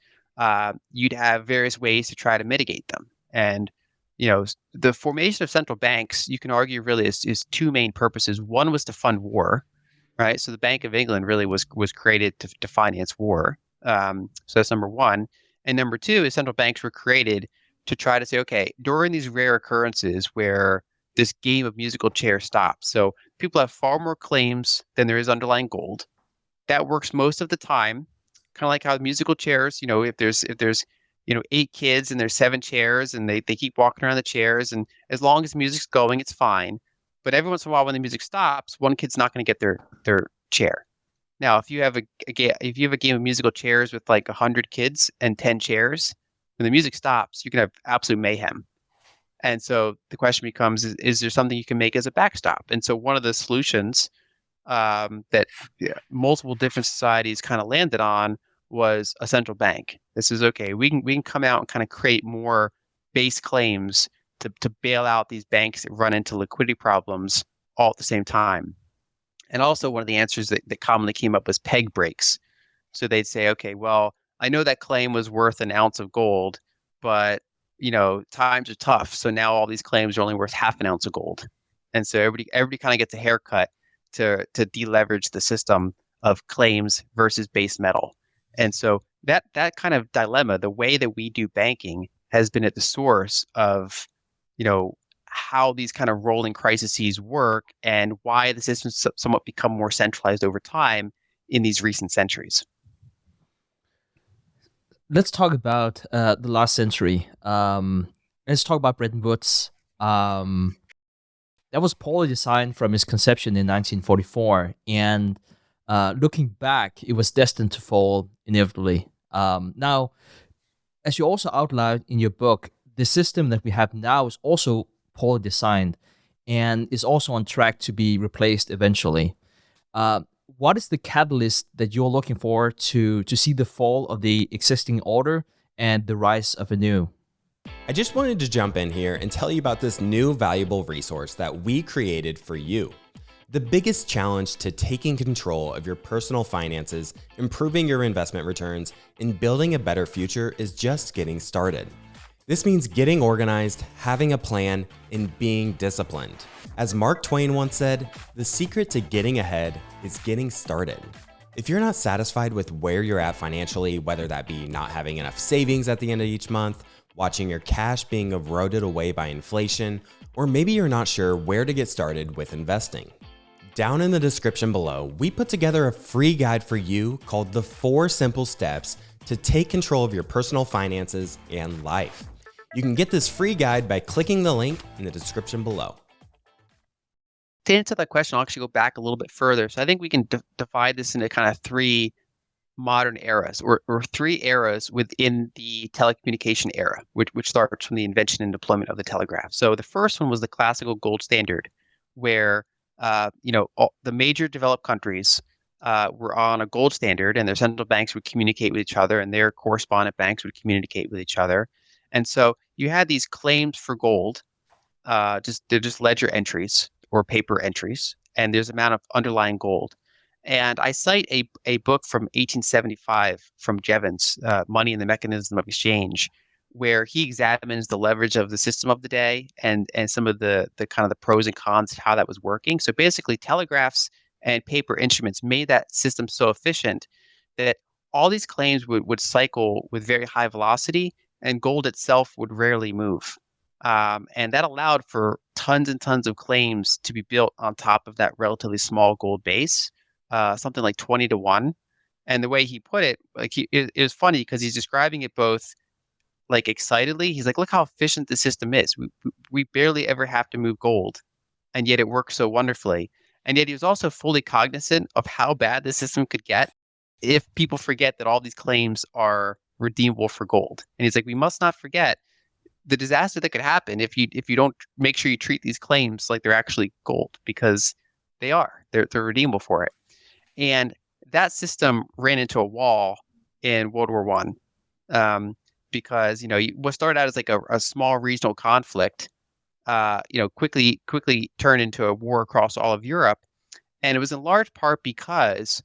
you'd have various ways to try to mitigate them. And the formation of central banks, you can argue, really is two main purposes. One was to fund war, right? So the Bank of England really was created to finance war. So that's number one. And number two is central banks were created to try to say, okay, during these rare occurrences where this game of musical chairs stops, so people have far more claims than there is underlying gold. That works most of the time, kind of like how musical chairs, if there's 8 kids and there's 7 chairs and they keep walking around the chairs, and as long as music's going, it's fine. But every once in a while, when the music stops, one kid's not going to get their chair. Now, if you have a game of musical chairs with like 100 kids and 10 chairs, when the music stops, you can have absolute mayhem. And so the question becomes: is there something you can make as a backstop? And so one of the solutions that multiple different societies kind of landed on was a central bank. This is okay. We can come out and kind of create more base claims to bail out these banks that run into liquidity problems all at the same time. And also one of the answers that commonly came up was peg breaks. So they'd say, okay, well, I know that claim was worth an ounce of gold, but times are tough. So now all these claims are only worth half an ounce of gold. And so everybody kind of gets a haircut to deleverage the system of claims versus base metal. And so that kind of dilemma, the way that we do banking, has been at the source of how these kind of rolling crises work and why the systems somewhat become more centralized over time in these recent centuries. Let's talk about the last century. Let's talk about Bretton Woods. That was poorly designed from its conception in 1944, and looking back, it was destined to fall inevitably. Now, as you also outlined in your book, the system that we have now is also poorly designed and is also on track to be replaced eventually. What is the catalyst that you're looking for to see the fall of the existing order and the rise of a new? I just wanted to jump in here and tell you about this new valuable resource that we created for you. The biggest challenge to taking control of your personal finances, improving your investment returns, and building a better future is just getting started. This means getting organized, having a plan, and being disciplined. As Mark Twain once said, the secret to getting ahead is getting started. If you're not satisfied with where you're at financially, whether that be not having enough savings at the end of each month, watching your cash being eroded away by inflation, or maybe you're not sure where to get started with investing, down in the description below, we put together a free guide for you called The 4 Simple Steps to Take Control of Your Personal Finances and Life. You can get this free guide by clicking the link in the description below. To answer that question, I'll actually go back a little bit further. So I think we can divide this into kind of 3 modern eras, or 3 eras within the telecommunication era, which starts from the invention and deployment of the telegraph. So the first one was the classical gold standard, where the major developed countries were on a gold standard, and their central banks would communicate with each other, and their correspondent banks would communicate with each other. And so you had these claims for gold, they're just ledger entries or paper entries, and there's an amount of underlying gold. And I cite a book from 1875 from Jevons, Money and the Mechanism of Exchange, where he examines the leverage of the system of the day and some of the kind of the pros and cons of how that was working. So basically, telegraphs and paper instruments made that system so efficient that all these claims would cycle with very high velocity, and gold itself would rarely move. And that allowed for tons and tons of claims to be built on top of that relatively small gold base. Something like 20 to 1. And the way he put it, it was funny because he's describing it both like excitedly. He's like, look how efficient the system is. We barely ever have to move gold, and yet it works so wonderfully. And yet he was also fully cognizant of how bad the system could get if people forget that all these claims are redeemable for gold. And he's like, we must not forget the disaster that could happen if you don't make sure you treat these claims like they're actually gold, because they're redeemable for it. And that system ran into a wall in World War I, because what started out as like a small regional conflict, quickly turned into a war across all of Europe, and it was in large part because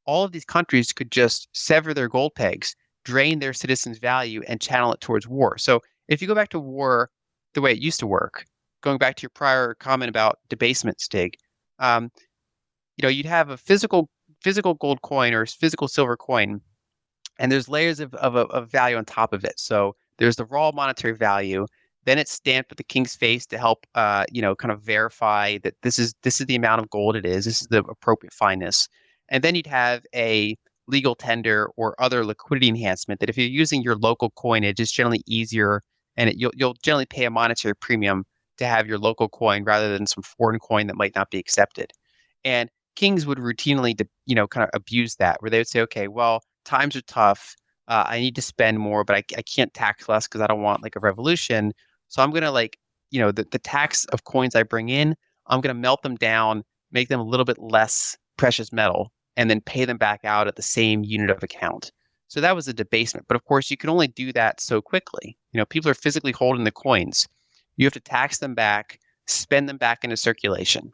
all of these countries could just sever their gold pegs. drain their citizens' value and channel it towards war. So if you go back to war the way it used to work, going back to your prior comment about debasement, Stig, um, you'd have a physical gold coin or physical silver coin, and there's layers of value on top of it. So there's the raw monetary value. Then it's stamped with the king's face to help, kind of verify that this is the amount of gold it is. This is the appropriate fineness. And then you'd have a legal tender or other liquidity enhancement that if you're using your local coinage, it's generally easier, and you'll generally pay a monetary premium to have your local coin rather than some foreign coin that might not be accepted. And kings would routinely, kind of abuse that, where they would say, okay, well, times are tough. I need to spend more, but I can't tax less because I don't want like a revolution. So I'm going to the tax of coins I bring in, I'm going to melt them down, make them a little bit less precious metal, and then pay them back out at the same unit of account. So that was a debasement. But of course, you can only do that so quickly. People are physically holding the coins. You have to tax them back, spend them back into circulation.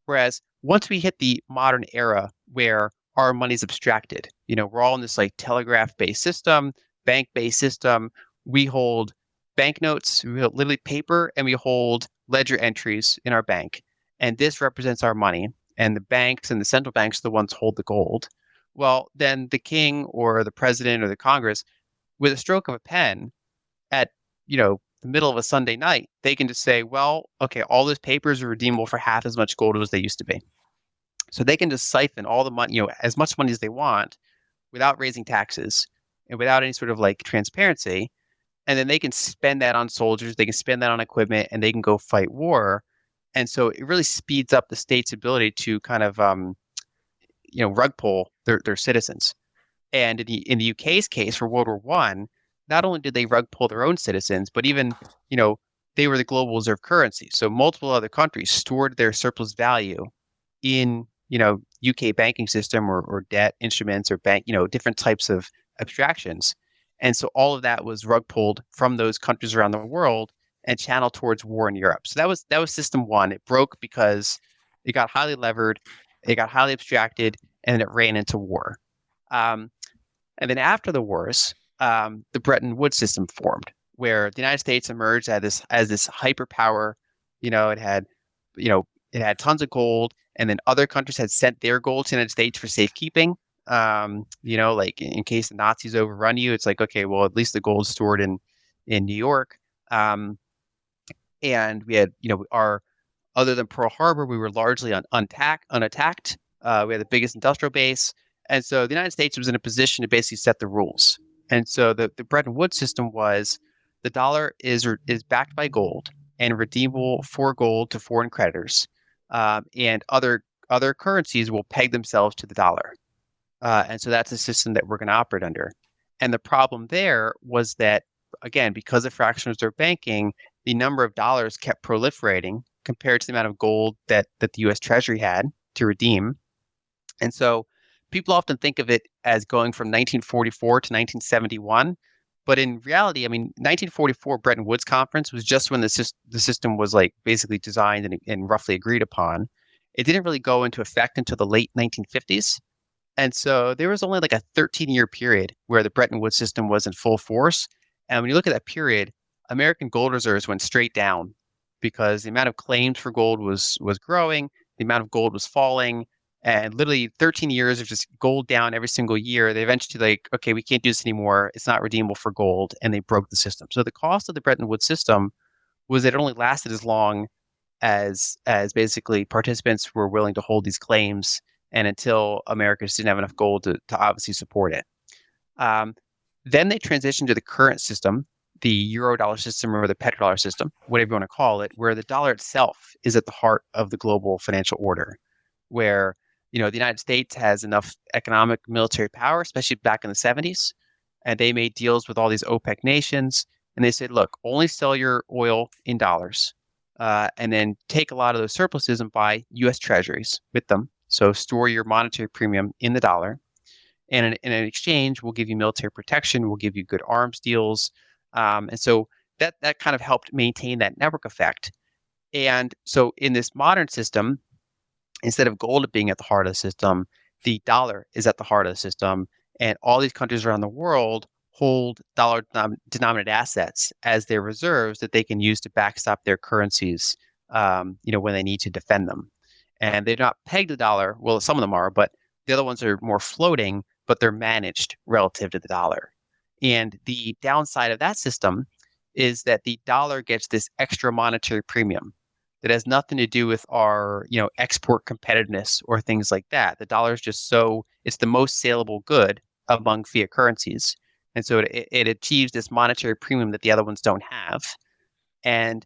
Whereas once we hit the modern era where our money's abstracted, we're all in this like telegraph-based system, bank-based system. We hold banknotes, we hold literally paper, and we hold ledger entries in our bank. And this represents our money. And the banks and the central banks are the ones who hold the gold. Well, then the king or the president or the Congress, with a stroke of a pen at, the middle of a Sunday night, they can just say, well, okay, all those papers are redeemable for half as much gold as they used to be. So they can just siphon all the money, as much money as they want without raising taxes and without any sort of like transparency. And then they can spend that on soldiers, they can spend that on equipment, and they can go fight war. And so it really speeds up the state's ability to kind of, rug pull their citizens. And in the UK's case for World War I, not only did they rug pull their own citizens, but even, they were the global reserve currency. So multiple other countries stored their surplus value in, UK banking system or debt instruments or bank, different types of abstractions. And so all of that was rug pulled from those countries around the world and channeled towards war in Europe. So that was system one. It broke because it got highly levered, it got highly abstracted, and it ran into war. And then after the wars, the Bretton Woods system formed, where the United States emerged as this hyperpower. It had tons of gold, and then other countries had sent their gold to the United States for safekeeping. Like in case the Nazis overrun you, it's like, okay, well, at least the gold's stored in New York. And we had, other than Pearl Harbor, we were largely unattacked. We had the biggest industrial base. And so the United States was in a position to basically set the rules. And so the Bretton Woods system was the dollar is backed by gold and redeemable for gold to foreign creditors. And other currencies will peg themselves to the dollar. And so that's a system that we're going to operate under. And the problem there was that, again, because of fractional reserve banking, the number of dollars kept proliferating compared to the amount of gold that the U.S. Treasury had to redeem. And so people often think of it as going from 1944 to 1971. But in reality, 1944 Bretton Woods Conference was just when the system was like basically designed and roughly agreed upon. It didn't really go into effect until the late 1950s. And so there was only like a 13-year period where the Bretton Woods system was in full force. And when you look at that period, American gold reserves went straight down because the amount of claims for gold was growing, the amount of gold was falling, and literally 13 years of just gold down every single year. They eventually okay, we can't do this anymore. It's not redeemable for gold, and they broke the system. So the cost of the Bretton Woods system was that it only lasted as long as basically participants were willing to hold these claims, and until America just didn't have enough gold to obviously support it. Then they transitioned to the current system, the Eurodollar system or the petrodollar system, whatever you want to call it, where the dollar itself is at the heart of the global financial order, where the United States has enough economic military power, especially back in the 70s, and they made deals with all these OPEC nations, and they said, look, only sell your oil in dollars, and then take a lot of those surpluses and buy U.S. treasuries with them. So store your monetary premium in the dollar. And in exchange, we'll give you military protection. We'll give you good arms deals. And so that kind of helped maintain that network effect. And so in this modern system, instead of gold being at the heart of the system, the dollar is at the heart of the system. And all these countries around the world hold dollar-denominated assets as their reserves that they can use to backstop their currencies, when they need to defend them. And they're not pegged to the dollar. Well, some of them are, but the other ones are more floating, but they're managed relative to the dollar. And the downside of that system is that the dollar gets this extra monetary premium that has nothing to do with our, export competitiveness or things like that. The dollar is just it's the most saleable good among fiat currencies. And so it achieves this monetary premium that the other ones don't have. And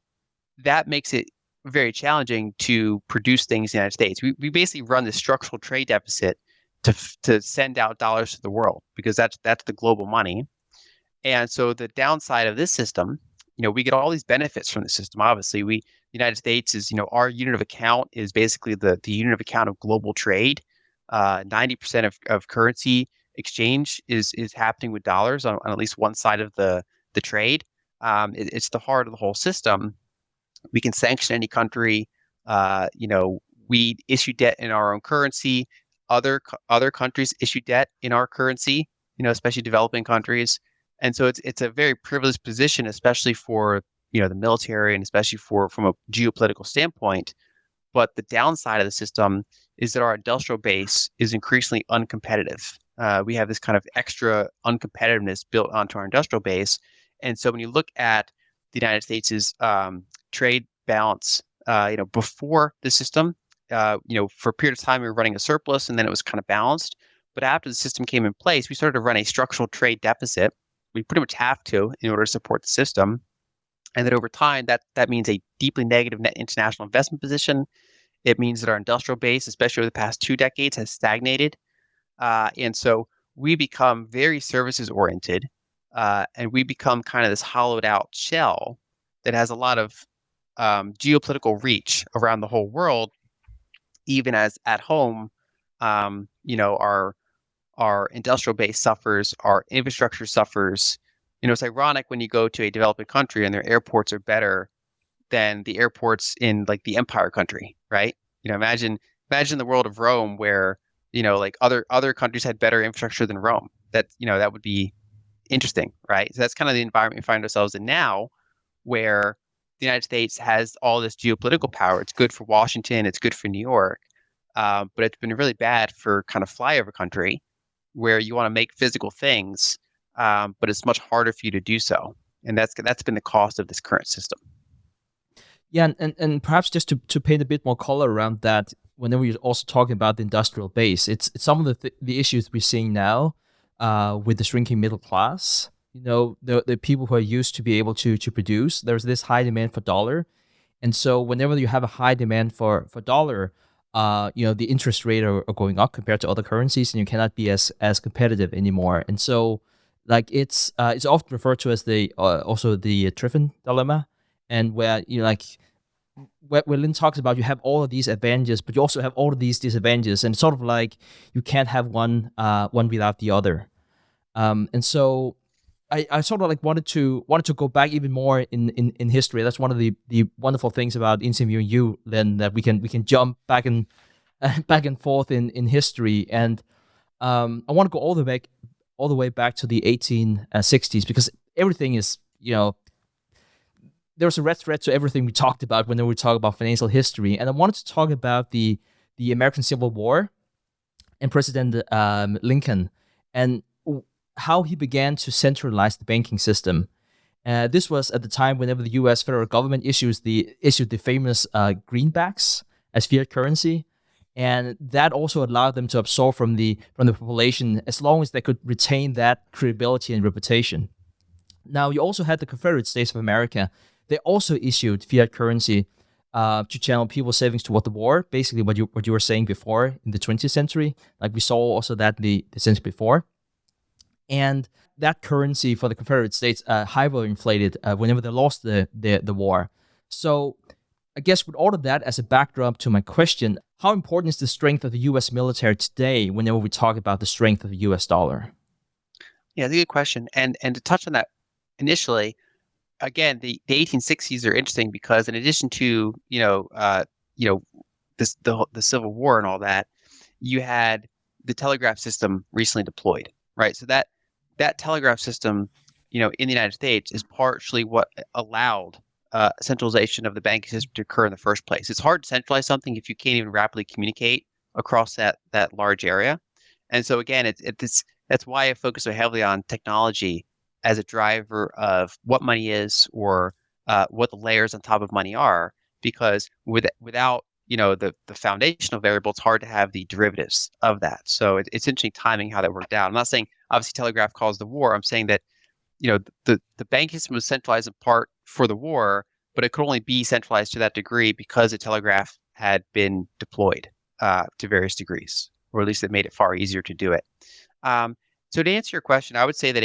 that makes it very challenging to produce things in the United States. We basically run this structural trade deficit to send out dollars to the world because that's the global money. And so the downside of this system, we get all these benefits from the system. Obviously, the United States is, our unit of account is basically the unit of account of global trade. 90% of currency exchange is happening with dollars on at least one side of the trade. It's the heart of the whole system. We can sanction any country. We issue debt in our own currency. Other countries issue debt in our currency, especially developing countries. And so it's a very privileged position, especially for, the military and especially from a geopolitical standpoint. But the downside of the system is that our industrial base is increasingly uncompetitive. We have this kind of extra uncompetitiveness built onto our industrial base. And so when you look at the United States' trade balance, before the system, for a period of time we were running a surplus and then it was kind of balanced. But after the system came in place, we started to run a structural trade deficit. We pretty much have to in order to support the system. And then over time, that means a deeply negative net international investment position. It means that our industrial base, especially over the past 2 decades, has stagnated. And so we become very services oriented, and we become kind of this hollowed out shell that has a lot of geopolitical reach around the whole world, even as at home, our industrial base suffers, our infrastructure suffers. It's ironic when you go to a developing country and their airports are better than the airports in like the empire country, right? Imagine the world of Rome where, like other countries had better infrastructure than Rome. That would be interesting, right? So that's kind of the environment we find ourselves in now, where the United States has all this geopolitical power. It's good for Washington, it's good for New York, but it's been really bad for kind of flyover country, where you want to make physical things, but it's much harder for you to do so. And that's been the cost of this current system. Yeah, and perhaps just to paint a bit more color around that, whenever you're also talking about the industrial base, it's some of the issues we're seeing now with the shrinking middle class. The people who are used to be able to produce, there's this high demand for dollar. And so whenever you have a high demand for dollar, the interest rate are going up compared to other currencies, and you cannot be as competitive anymore. And so, like it's often referred to as the also the Triffin dilemma, and where where Lyn talks about you have all of these advantages, but you also have all of these disadvantages, and it's sort of like you can't have one without the other. And so I sort of like wanted to go back even more in history. That's one of the wonderful things about interviewing you, Lyn, that we can jump back and forth in history. And I want to go all the way back to the 1860s, because everything is, there's a red thread to everything we talked about whenever we talk about financial history. And I wanted to talk about the American Civil War and President Lincoln, and how he began to centralize the banking system. This was at the time whenever the U.S. federal government issued the famous greenbacks as fiat currency, and that also allowed them to absorb from the population as long as they could retain that credibility and reputation. Now, you also had the Confederate States of America. They also issued fiat currency to channel people's savings toward the war. Basically, what you were saying before in the 20th century, like we saw also that the century before. And that currency for the Confederate States hyperinflated whenever they lost the war. So I guess with all of that as a backdrop to my question, how important is the strength of the U.S. military today whenever we talk about the strength of the U.S. dollar? Yeah, that's a good question. And to touch on that initially, again, the 1860s are interesting because in addition to the Civil War and all that, you had the telegraph system recently deployed, right? So that that telegraph system, in the United States is partially what allowed centralization of the banking system to occur in the first place. It's hard to centralize something if you can't even rapidly communicate across that large area. And so again, that's why I focus so heavily on technology as a driver of what money is, or what the layers on top of money are, because without the foundational variable, it's hard to have the derivatives of that. So it's interesting timing how that worked out. I'm not saying obviously telegraph caused the war. I'm saying that the banking system was centralized in part for the war, but it could only be centralized to that degree because the telegraph had been deployed to various degrees, or at least it made it far easier to do it. So to answer your question, I would say that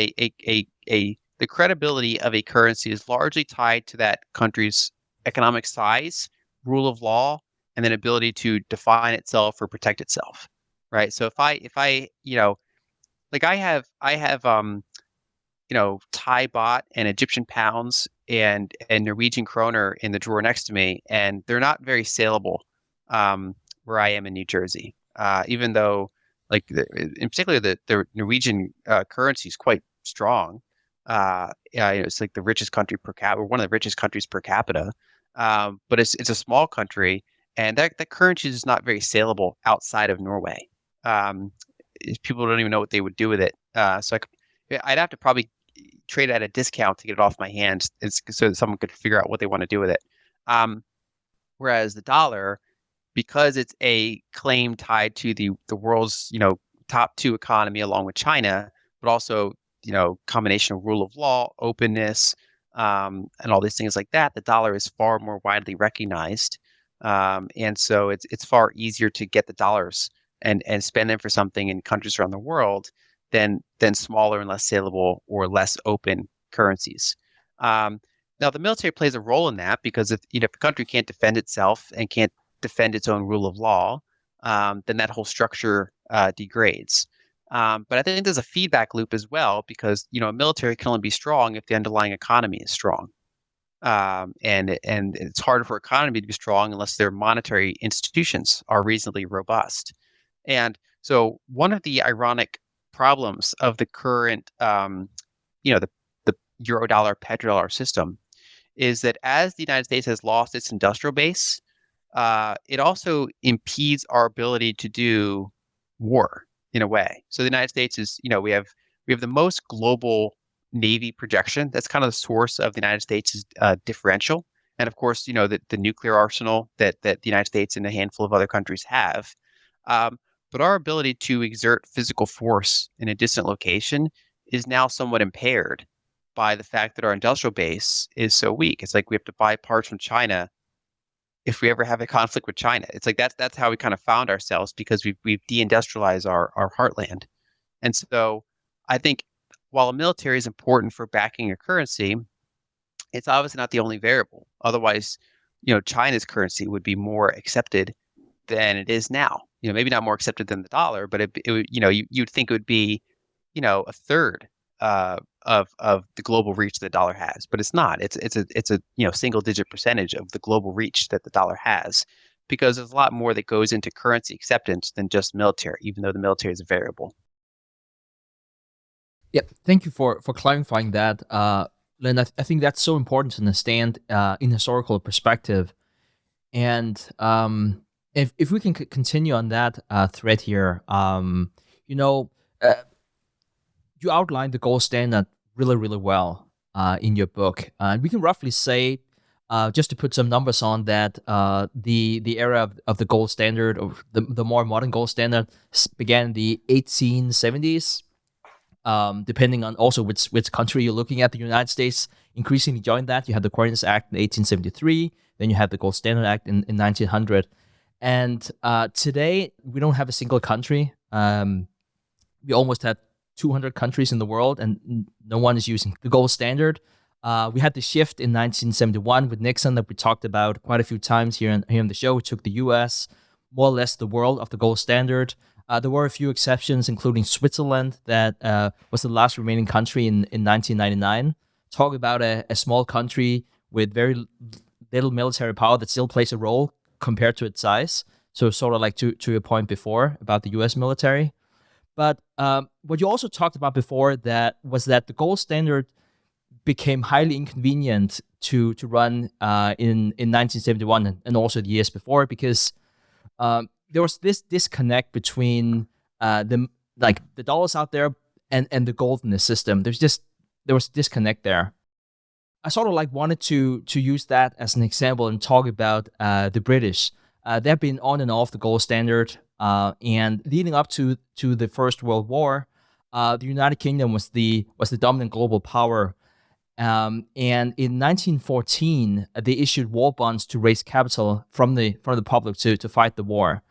the credibility of a currency is largely tied to that country's economic size, rule of law, and then ability to define itself or protect itself, right? So if I like I have Thai baht and Egyptian pounds and Norwegian kroner in the drawer next to me, and they're not very saleable where I am in New Jersey, even though in particular the Norwegian currency is quite strong. It's like the richest country per capita, or one of the richest countries per capita, but it's a small country, and that currency is not very saleable outside of Norway. People don't even know what they would do with it. So I'd have to probably trade at a discount to get it off my hands, so that someone could figure out what they want to do with it. Whereas the dollar, because it's a claim tied to the world's top two economy along with China, but also combination of rule of law, openness, and all these things like that, the dollar is far more widely recognized, and so it's far easier to get the dollars and spend them for something in countries around the world than smaller and less saleable or less open currencies. Now, the military plays a role in that, because if a country can't defend itself and can't defend its own rule of law, then that whole structure degrades. But I think there's a feedback loop as well, because a military can only be strong if the underlying economy is strong, and it's harder for economy to be strong unless their monetary institutions are reasonably robust. And so one of the ironic problems of the current, the euro-dollar, petrodollar system is that as the United States has lost its industrial base, it also impedes our ability to do war in a way. So the United States is, we have the most global Navy projection. That's kind of the source of the United States' differential. And of course, the nuclear arsenal that the United States and a handful of other countries have. But our ability to exert physical force in a distant location is now somewhat impaired by the fact that our industrial base is so weak. It's like we have to buy parts from China if we ever have a conflict with China. It's like that's how we kind of found ourselves, because we've deindustrialized our heartland. And so I think while a military is important for backing a currency, it's obviously not the only variable. Otherwise, China's currency would be more accepted than it is now. Maybe not more accepted than the dollar, but it would, you'd think it would be, a third of the global reach that the dollar has, but it's not. It's a single digit percentage of the global reach that the dollar has, because there's a lot more that goes into currency acceptance than just military, even though the military is a variable. Yeah, thank you for clarifying that, Lyn. I think that's so important to understand in historical perspective, and if we can continue on that thread here, you outlined the gold standard really, really well in your book. We can roughly say, just to put some numbers on that, the era of the gold standard, or the more modern gold standard, began in the 1870s. Depending on also which country you're looking at. The United States increasingly joined that. You had the Currencies Act in 1873, then you had the Gold Standard Act in 1900. And today, we don't have a single country. We almost have 200 countries in the world, and no one is using the gold standard. We had the shift in 1971 with Nixon that we talked about quite a few times here in the show. We took the U.S., more or less the world, of the gold standard. There were a few exceptions, including Switzerland, that was the last remaining country in 1999. Talk about a small country with very little military power that still plays a role compared to its size. So sort of like to your point before about the U.S. military. But what you also talked about before that was that the gold standard became highly inconvenient to run in 1971 and also the years before, because there was this disconnect between the dollars out there and the gold in the system. There was disconnect there. I sort of wanted to use that as an example and talk about the British. They've been on and off the gold standard, and leading up to the First World War, the United Kingdom was the dominant global power. And in 1914, they issued war bonds to raise capital from the public to fight the war.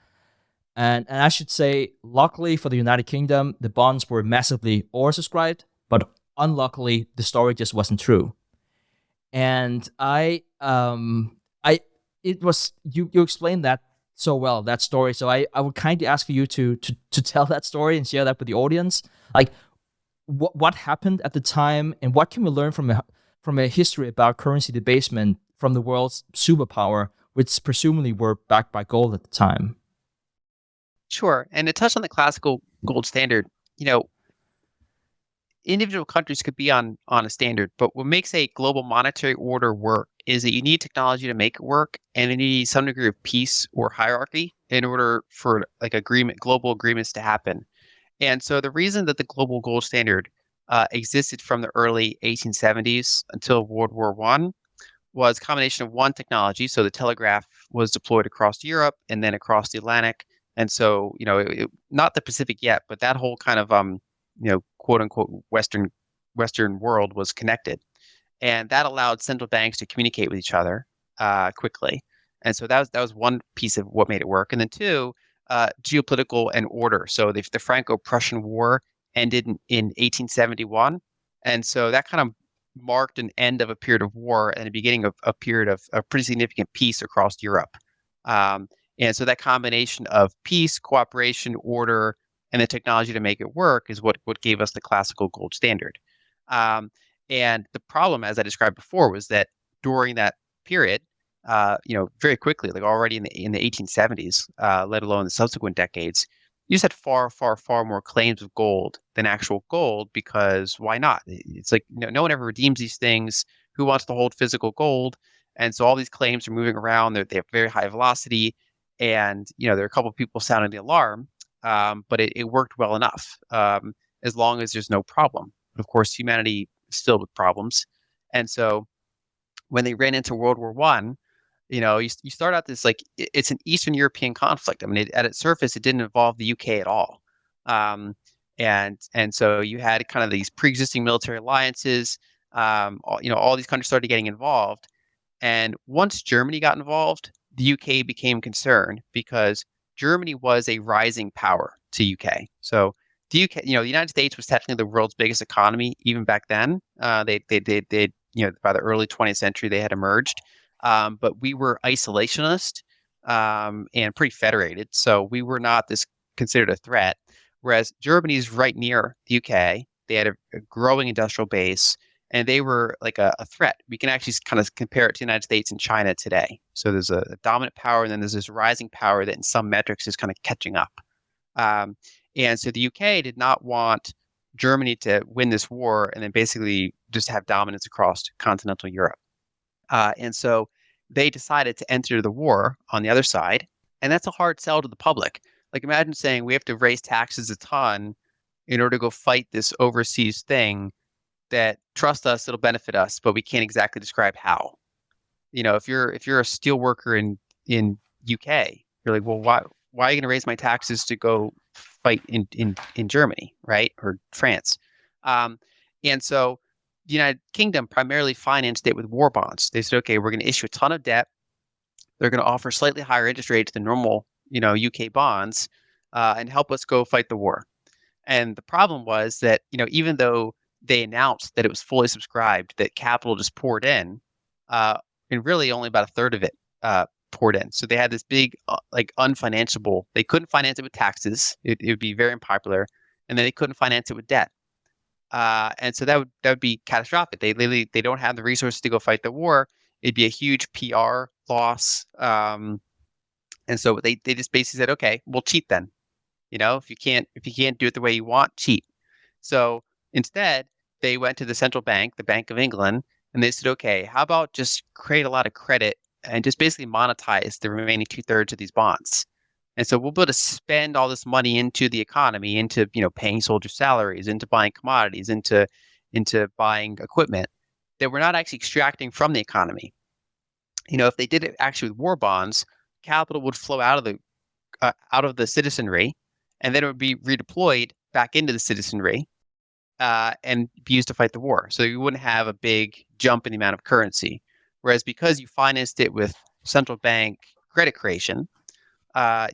And I should say, luckily for the United Kingdom, the bonds were massively oversubscribed, but unluckily, the story just wasn't true. And you explained that so well, that story. So I would kindly ask for you to tell that story and share that with the audience. What happened at the time, and what can we learn from a history about currency debasement from the world's superpower, which presumably were backed by gold at the time? Sure. And to touch on the classical gold standard, individual countries could be on a standard, but what makes a global monetary order work is that you need technology to make it work, and you need some degree of peace or hierarchy in order for global agreements to happen. And so the reason that the global gold standard existed from the early 1870s until World War I was a combination of one technology. So the telegraph was deployed across Europe and then across the Atlantic. And so, not the Pacific yet, but that whole kind of, quote unquote, Western world was connected. And that allowed central banks to communicate with each other quickly. And so that was one piece of what made it work. And then two, geopolitical and order. So the Franco-Prussian War ended in 1871. And so that kind of marked an end of a period of war and the beginning of a period of pretty significant peace across Europe. And so that combination of peace, cooperation, order, and the technology to make it work is what gave us the classical gold standard. And the problem, as I described before, was that during that period, very quickly, already in the 1870s, let alone the subsequent decades, you just had far, far, far more claims of gold than actual gold, because why not? It's no one ever redeems these things. Who wants to hold physical gold? And so all these claims are moving around. They have very high velocity, and there are a couple of people sounding the alarm, but it worked well enough as long as there's no problem. But of course, humanity is filled with problems, and so when they ran into World War I, you start out this it's an Eastern European conflict. I mean, at its surface, it didn't involve the UK at all, and so you had kind of these pre-existing military alliances. All these countries started getting involved, and once Germany got involved, the UK became concerned because Germany was a rising power to UK. So the UK, the United States was technically the world's biggest economy even back then. They by the early 20th century they had emerged. But we were isolationist and pretty federated, so we were not considered a threat. Whereas Germany's right near the UK, they had a growing industrial base, and they were like a threat. We can actually kind of compare it to the United States and China today. So there's a dominant power, and then there's this rising power that in some metrics is kind of catching up. And so the UK did not want Germany to win this war and then basically just have dominance across continental Europe. And so they decided to enter the war on the other side. And that's a hard sell to the public. Imagine saying we have to raise taxes a ton in order to go fight this overseas thing that, trust us, it'll benefit us, but we can't exactly describe how. If you're a steel worker in UK, you're like, well, why are you going to raise my taxes to go fight in Germany, right? Or France? And so the United Kingdom primarily financed it with war bonds. They said, okay, we're going to issue a ton of debt. They're going to offer slightly higher interest rates than normal, UK bonds, and help us go fight the war. And the problem was that, even though they announced that it was fully subscribed, that capital just poured in, and really only about a third of it poured in. So they had this big, unfinanceable. They couldn't finance it with taxes. It would be very unpopular, and then they couldn't finance it with debt. And so that would be catastrophic. They don't have the resources to go fight the war. It'd be a huge PR loss. And so they just basically said, okay, we'll cheat then. If you can't do it the way you want, cheat. So instead, they went to the central bank, the Bank of England, and they said, okay, how about just create a lot of credit and just basically monetize the remaining 2/3 of these bonds. And so we'll be able to spend all this money into the economy, into paying soldier salaries, into buying commodities, into buying equipment that we're not actually extracting from the economy. If they did it actually with war bonds, capital would flow out of the citizenry, and then it would be redeployed back into the citizenry and be used to fight the war. So you wouldn't have a big jump in the amount of currency. Whereas because you financed it with central bank credit creation,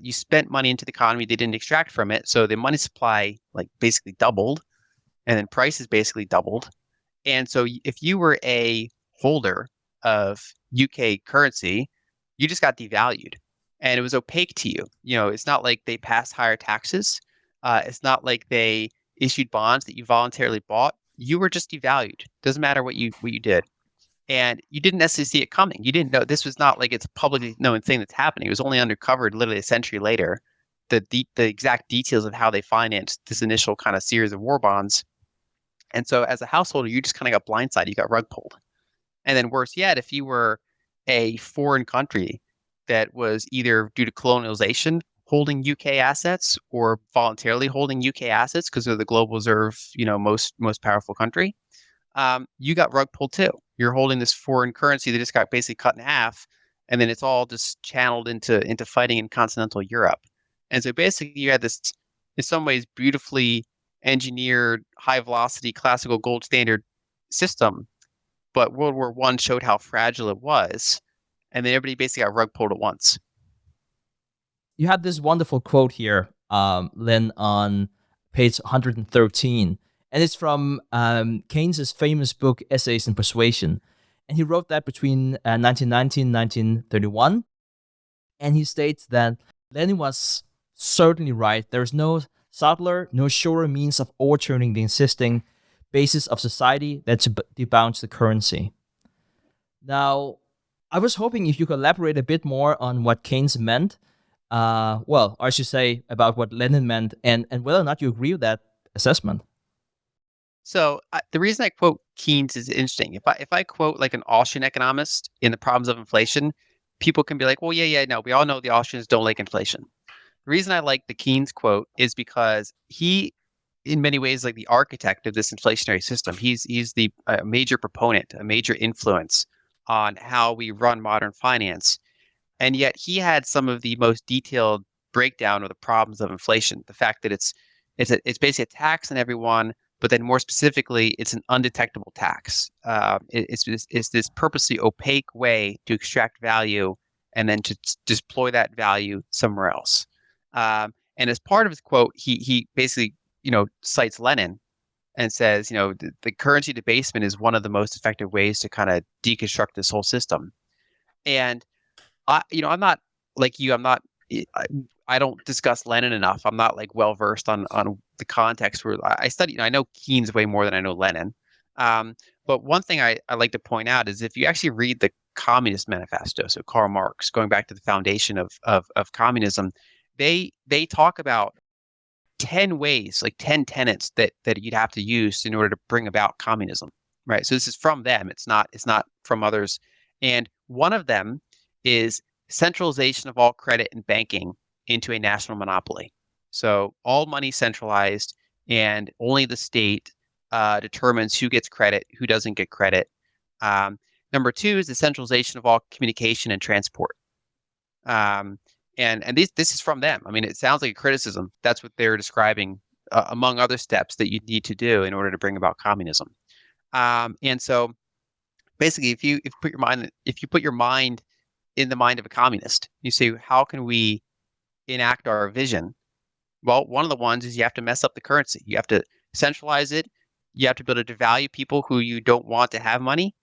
you spent money into the economy they didn't extract from it. So the money supply basically doubled, and then prices basically doubled. And so if you were a holder of UK currency, you just got devalued, and it was opaque to you. It's not like they passed higher taxes. It's not like they issued bonds that you voluntarily bought. You were just devalued. Doesn't matter what you did. And you didn't necessarily see it coming. You didn't know. This was not like it's a publicly known thing that's happening. It was only uncovered literally a century later, the exact details of how they financed this initial kind of series of war bonds. And so as a householder, you just kind of got blindsided. You got rug pulled. And then worse yet, if you were a foreign country that was either due to colonialization holding UK assets or voluntarily holding UK assets because they're the global reserve, most powerful country, you got rug pulled too. You're holding this foreign currency that just got basically cut in half, and then it's all just channeled into fighting in continental Europe. And so basically you had this, in some ways, beautifully engineered, high velocity, classical gold standard system, but World War I showed how fragile it was, and then everybody basically got rug pulled at once. You have this wonderful quote here, Lyn, on page 113. And it's from Keynes' famous book, Essays in Persuasion. And he wrote that between 1919 and 1931. And he states that Lenin was certainly right. There is no subtler, no surer means of overturning the existing basis of society than to debounce the currency. Now, I was hoping if you could elaborate a bit more on what Keynes meant. Or I should say about what Lenin meant, and whether or not you agree with that assessment. So the reason I quote Keynes is interesting. If I quote like an Austrian economist in the problems of inflation, people can be like, well, yeah, no, we all know the Austrians don't like inflation. The reason I like the Keynes quote is because he, in many ways, like the architect of this inflationary system. He's the major proponent, a major influence on how we run modern finance. And yet he had some of the most detailed breakdown of the problems of inflation. The fact that it's basically a tax on everyone, but then more specifically, it's an undetectable tax. It's this purposely opaque way to extract value and then to deploy that value somewhere else. And as part of his quote, he basically cites Lenin and says the currency debasement is one of the most effective ways to kind of deconstruct this whole system. And I'm not like you. I don't discuss Lenin enough. I'm not like well versed on the context where I study. I know Keynes way more than I know Lenin. But one thing I like to point out is if you actually read the Communist Manifesto, so Karl Marx, going back to the foundation of communism, they talk about 10 ways, like 10 tenets that you'd have to use in order to bring about communism, right? So this is from them. It's not from others. And one of them is centralization of all credit and banking into a national monopoly. So all money centralized, and only the state determines who gets credit, who doesn't get credit. Number two is the centralization of all communication and transport. And this is from them. I mean, it sounds like a criticism. That's what they're describing, among other steps that you need to do in order to bring about communism. And so, basically, if you put your mind in the mind of a communist, you say, how can we enact our vision? Well, one of the ones is you have to mess up the currency. You have to centralize it. You have to be able to devalue people who you don't want to have money.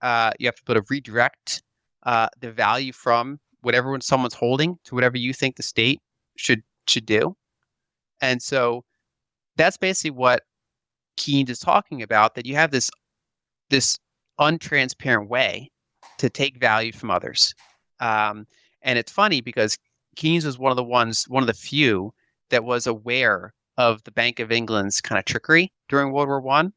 You have to be able to redirect the value from whatever someone's holding to whatever you think the state should do. And so that's basically what Keynes is talking about, that you have this untransparent way to take value from others. And it's funny because Keynes was one of the few that was aware of the Bank of England's kind of trickery during World War One.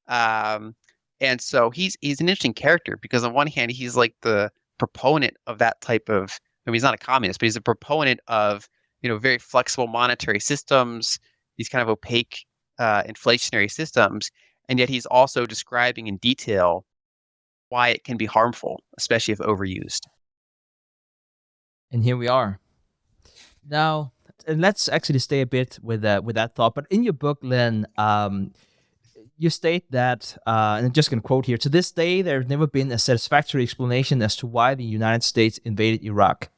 And so he's an interesting character because on one hand, he's like the proponent of that type of, I mean, he's not a communist, but he's a proponent of, very flexible monetary systems, these kind of opaque inflationary systems. And yet he's also describing in detail why it can be harmful, especially if overused. And here we are. Now, and let's actually stay a bit with that thought. But in your book, Lyn, you state that, and I'm just going to quote here, to this day, there's never been a satisfactory explanation as to why the United States invaded Iraq.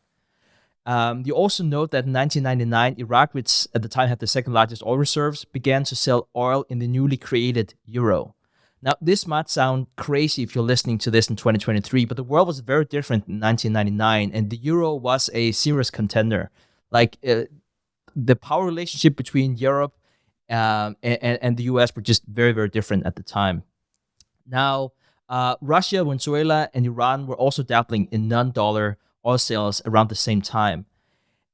You also note that in 1999, Iraq, which at the time had the second largest oil reserves, began to sell oil in the newly created euro. Now, this might sound crazy if you're listening to this in 2023, but the world was very different in 1999, and the euro was a serious contender. Like, the power relationship between Europe and the US were just very, very different at the time. Now, Russia, Venezuela, and Iran were also dabbling in non-dollar oil sales around the same time.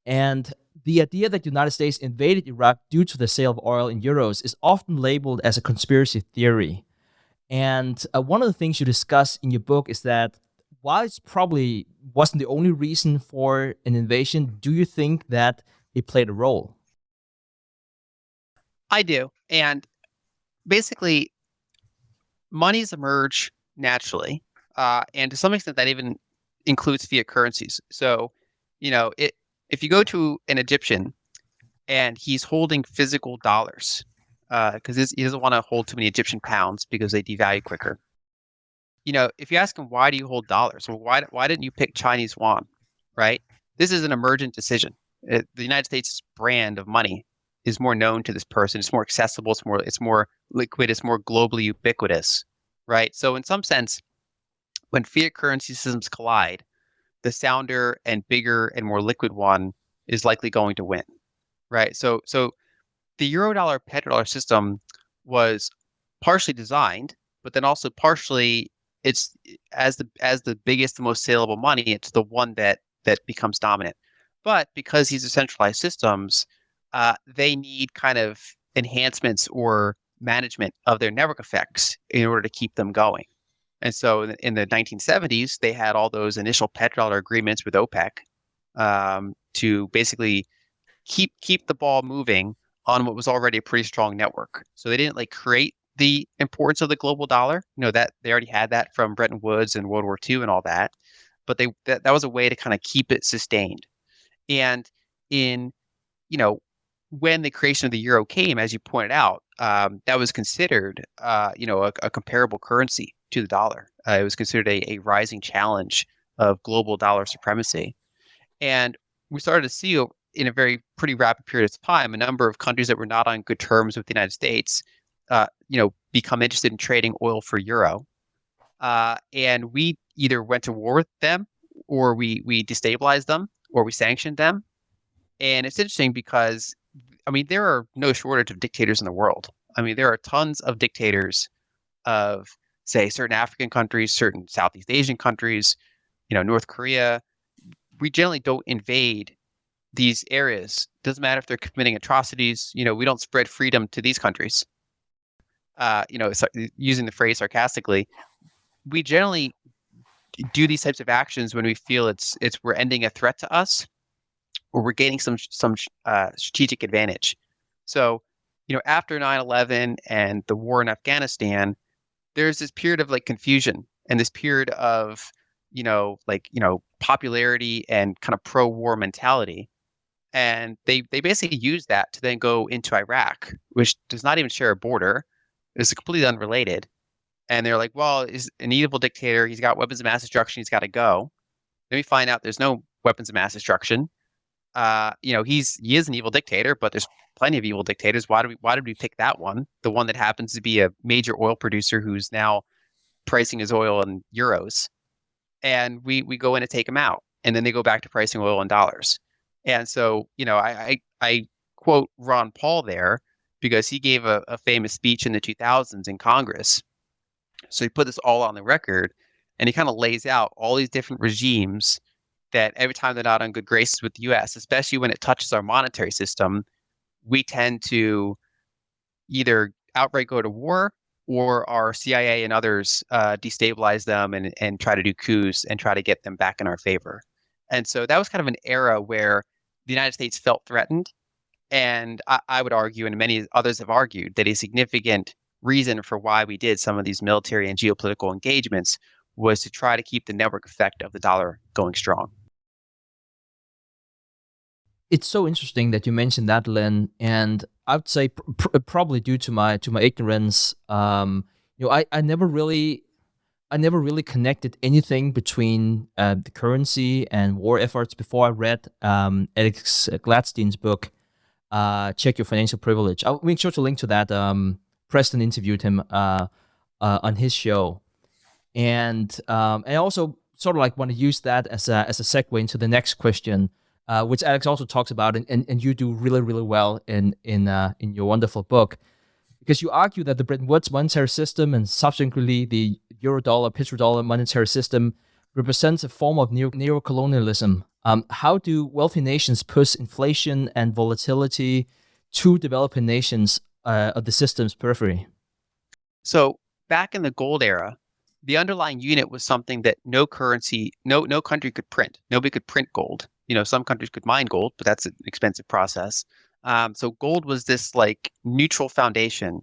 And the idea that the United States invaded Iraq due to the sale of oil in euros is often labeled as a conspiracy theory. And one of the things you discuss in your book is that while it probably wasn't the only reason for an invasion, do you think that it played a role? I do. And basically, monies emerge naturally. And to some extent, that even includes fiat currencies. So, if you go to an Egyptian and he's holding physical dollars, because he doesn't want to hold too many Egyptian pounds because they devalue quicker. If you ask him, why do you hold dollars? Well, why didn't you pick Chinese yuan, right? This is an emergent decision. The United States' brand of money is more known to this person. It's more accessible. It's more liquid. It's more globally ubiquitous, right? So in some sense, when fiat currency systems collide, the sounder and bigger and more liquid one is likely going to win, right? So the Eurodollar petrodollar system was partially designed, but then also partially it's as the biggest, the most saleable money, it's the one that becomes dominant. But because these are centralized systems, they need kind of enhancements or management of their network effects in order to keep them going. And so in the 1970s, they had all those initial petrodollar agreements with OPEC to basically keep the ball moving on what was already a pretty strong network. So they didn't create the importance of the global dollar. That they already had that from Bretton Woods and World War II and all that. But that was a way to kind of keep it sustained. And in when the creation of the euro came, as you pointed out, that was considered a comparable currency to the dollar. It was considered a rising challenge of global dollar supremacy. And we started to see in a pretty rapid period of time, a number of countries that were not on good terms with the United States, become interested in trading oil for euro. And we either went to war with them, or we destabilized them, or we sanctioned them. And it's interesting because, there are no shortage of dictators in the world. There are tons of dictators of, say, certain African countries, certain Southeast Asian countries, North Korea. We generally don't invade these areas. Doesn't matter if they're committing atrocities. We don't spread freedom to these countries. Using the phrase sarcastically, we generally do these types of actions when we feel we're ending a threat to us, or we're gaining some strategic advantage. So, after 9/11 and the war in Afghanistan, there's this period of confusion and this period of popularity and kind of pro-war mentality. And they basically use that to then go into Iraq, which does not even share a border. It's completely unrelated. And they're like, well, he's an evil dictator. He's got weapons of mass destruction. He's got to go. Then we find out there's no weapons of mass destruction. He is an evil dictator, but there's plenty of evil dictators. Why did we pick that one? The one that happens to be a major oil producer who's now pricing his oil in euros. And we go in to take him out. And then they go back to pricing oil in dollars. And so, I quote Ron Paul there because he gave a famous speech in the 2000s in Congress. So he put this all on the record, and he kind of lays out all these different regimes that every time they're not on good graces with the U.S., especially when it touches our monetary system, we tend to either outright go to war, or our CIA and others destabilize them and try to do coups and try to get them back in our favor. And so that was kind of an era where the United States felt threatened. And I would argue, and many others have argued, that a significant reason for why we did some of these military and geopolitical engagements was to try to keep the network effect of the dollar going strong. It's so interesting that you mentioned that, Lyn, and I would say probably due to my ignorance, I never really connected anything between the currency and war efforts before I read Alex Gladstein's book, Check Your Financial Privilege. I'll make sure to link to that. Preston interviewed him on his show, and I also sort of like want to use that as a segue into the next question. Which Alex also talks about, and you do really, really well in your wonderful book, because you argue that the Bretton Woods monetary system and subsequently the Eurodollar, petrodollar monetary system represents a form of neocolonialism. How do wealthy nations push inflation and volatility to developing nations of the system's periphery? So back in the gold era, the underlying unit was something that no country could print. Nobody could print gold. Some countries could mine gold, but that's an expensive process. So gold was this like neutral foundation.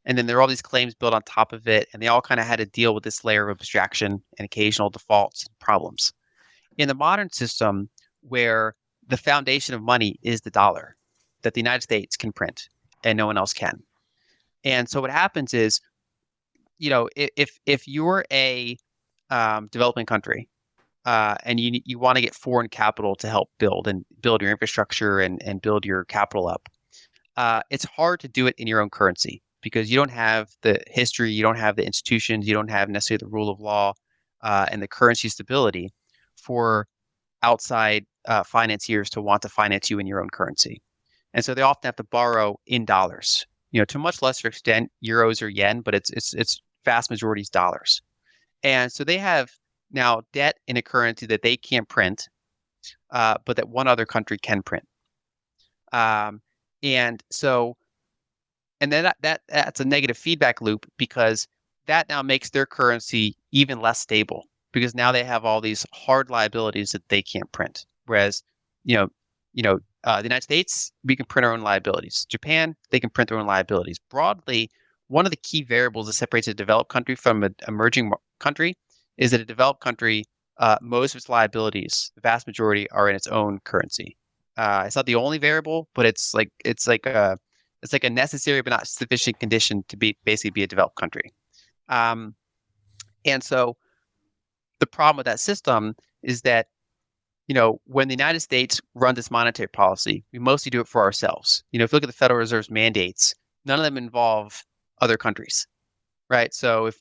And then there are all these claims built on top of it, and they all kind of had to deal with this layer of abstraction and occasional defaults and problems. In the modern system, where the foundation of money is the dollar that the United States can print and no one else can. And so what happens is, if you're a developing country, and you want to get foreign capital to help build your infrastructure and build your capital up, it's hard to do it in your own currency because you don't have the history, you don't have the institutions, you don't have necessarily the rule of law and the currency stability for outside financiers to want to finance you in your own currency. And so they often have to borrow in dollars, to a much lesser extent, euros or yen, but it's vast majority is dollars. And so they have now debt in a currency that they can't print, but that one other country can print. And then that's a negative feedback loop, because that now makes their currency even less stable, because now they have all these hard liabilities that they can't print. Whereas, the United States, we can print our own liabilities. Japan, they can print their own liabilities. Broadly, one of the key variables that separates a developed country from an emerging country is that a developed country, most of its liabilities, the vast majority, are in its own currency. It's not the only variable, but it's like a necessary but not sufficient condition to basically be a developed country. And so the problem with that system is that, when the United States runs its monetary policy, we mostly do it for ourselves. If you look at the Federal Reserve's mandates, none of them involve other countries. Right. So if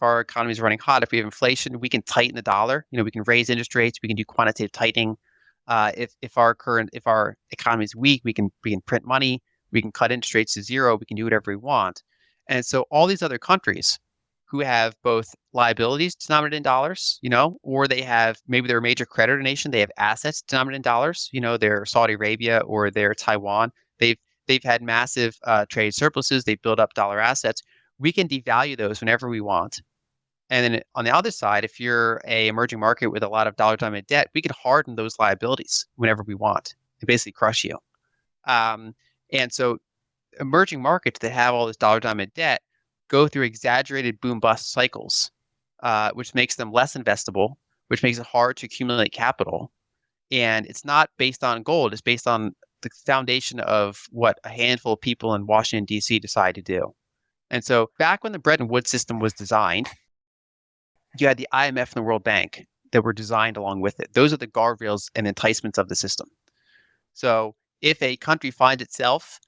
our economy is running hot, if we have inflation, we can tighten the dollar. We can raise interest rates. We can do quantitative tightening. If our economy is weak, we can print money. We can cut interest rates to zero. We can do whatever we want. And so all these other countries who have both liabilities denominated in dollars, or maybe they're a major creditor nation. They have assets denominated in dollars. They're Saudi Arabia or they're Taiwan. They've had massive trade surpluses. They've built up dollar assets. We can devalue those whenever we want. And then on the other side, if you're a emerging market with a lot of dollar-denominated debt, we can harden those liabilities whenever we want and basically crush you. And so emerging markets that have all this dollar-denominated debt go through exaggerated boom-bust cycles, which makes them less investable, which makes it hard to accumulate capital. And it's not based on gold. It's based on the foundation of what a handful of people in Washington, D.C. decide to do. And so back when the Bretton Woods system was designed, you had the IMF and the World Bank that were designed along with it. Those are the guardrails and enticements of the system. So if a country finds itself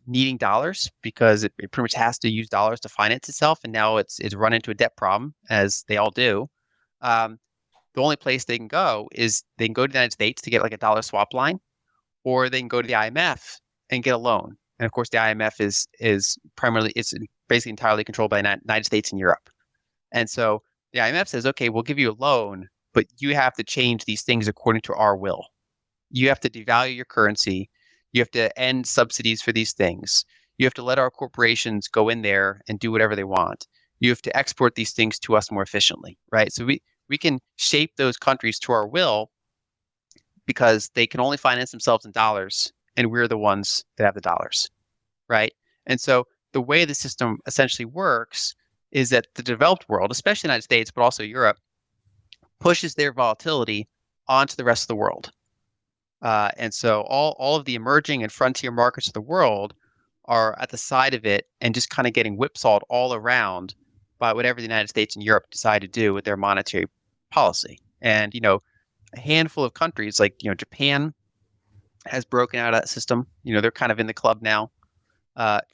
needing dollars because it pretty much has to use dollars to finance itself, and now it's run into a debt problem, as they all do, the only place they can go is they can go to the United States to get like a dollar swap line, or they can go to the IMF and get a loan. And of course, the IMF is basically entirely controlled by the United States and Europe. And so the IMF says, okay, we'll give you a loan, but you have to change these things according to our will. You have to devalue your currency. You have to end subsidies for these things. You have to let our corporations go in there and do whatever they want. You have to export these things to us more efficiently, right? So we can shape those countries to our will because they can only finance themselves in dollars, and we're the ones that have the dollars, right? And so the way the system essentially works is that the developed world, especially the United States, but also Europe, pushes their volatility onto the rest of the world. And so all of the emerging and frontier markets of the world are at the side of it and just kind of getting whipsawed all around by whatever the United States and Europe decide to do with their monetary policy. And, a handful of countries like, Japan has broken out of that system. They're kind of in the club now.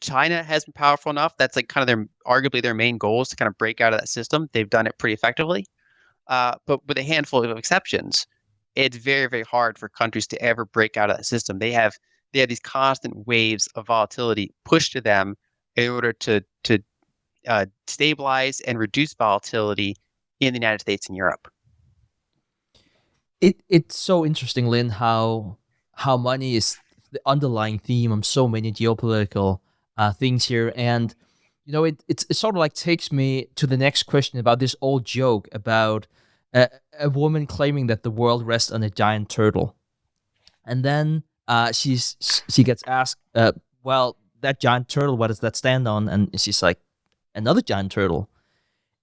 China has been powerful enough. That's like kind of arguably their main goal is to kind of break out of that system. They've done it pretty effectively. But with a handful of exceptions, it's very, very hard for countries to ever break out of that system. They have these constant waves of volatility pushed to them in order to stabilize and reduce volatility in the United States and Europe. It's so interesting, Lyn, how money is the underlying theme of so many geopolitical things here, and it sort of like takes me to the next question about this old joke about a woman claiming that the world rests on a giant turtle, and then she gets asked, well, that giant turtle, what does that stand on? And she's like, another giant turtle.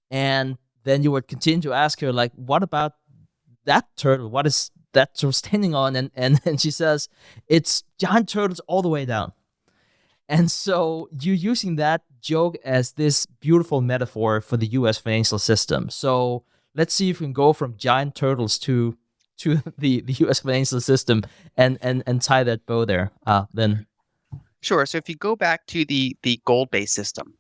And then you would continue to ask her, like, what about that turtle? What is that turtle standing on? And she says, it's giant turtles all the way down. And so you're using that joke as this beautiful metaphor for the U.S. financial system. So let's see if we can go from giant turtles to the U.S. financial system and tie that bow there. Then. Sure. So if you go back to the gold-based system,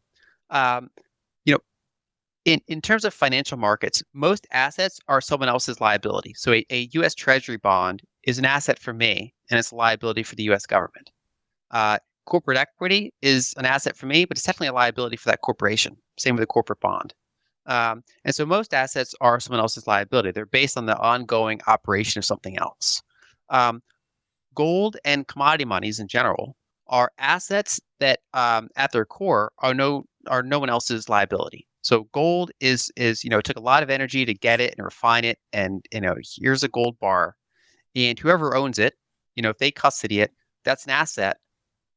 in terms of financial markets, most assets are someone else's liability. So a U.S. Treasury bond is an asset for me, and it's a liability for the U.S. government. Corporate equity is an asset for me, but it's definitely a liability for that corporation. Same with a corporate bond. And so most assets are someone else's liability. They're based on the ongoing operation of something else. Gold and commodity monies in general are assets that at their core are no one else's liability. So gold is it took a lot of energy to get it and refine it, and here's a gold bar, and whoever owns it, if they custody it, that's an asset,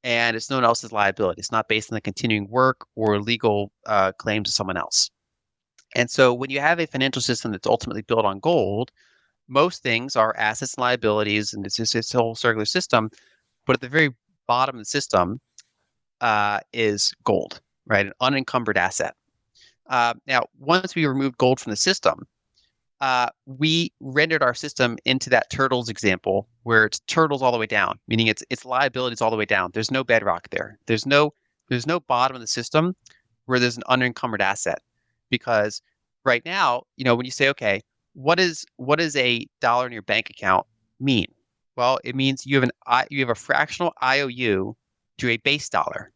and it's no one else's liability. It's not based on the continuing work or legal claims of someone else. And so when you have a financial system that's ultimately built on gold, most things are assets and liabilities, and it's just this whole circular system. But at the very bottom of the system is gold, right? An unencumbered asset. Now, once we removed gold from the system, we rendered our system into that turtles example where it's turtles all the way down, meaning it's liabilities all the way down. There's no bedrock there. There's no bottom of the system where there's an unencumbered asset. Because right now, when you say, okay, what does a dollar in your bank account mean? Well, it means you have a fractional IOU to a base dollar.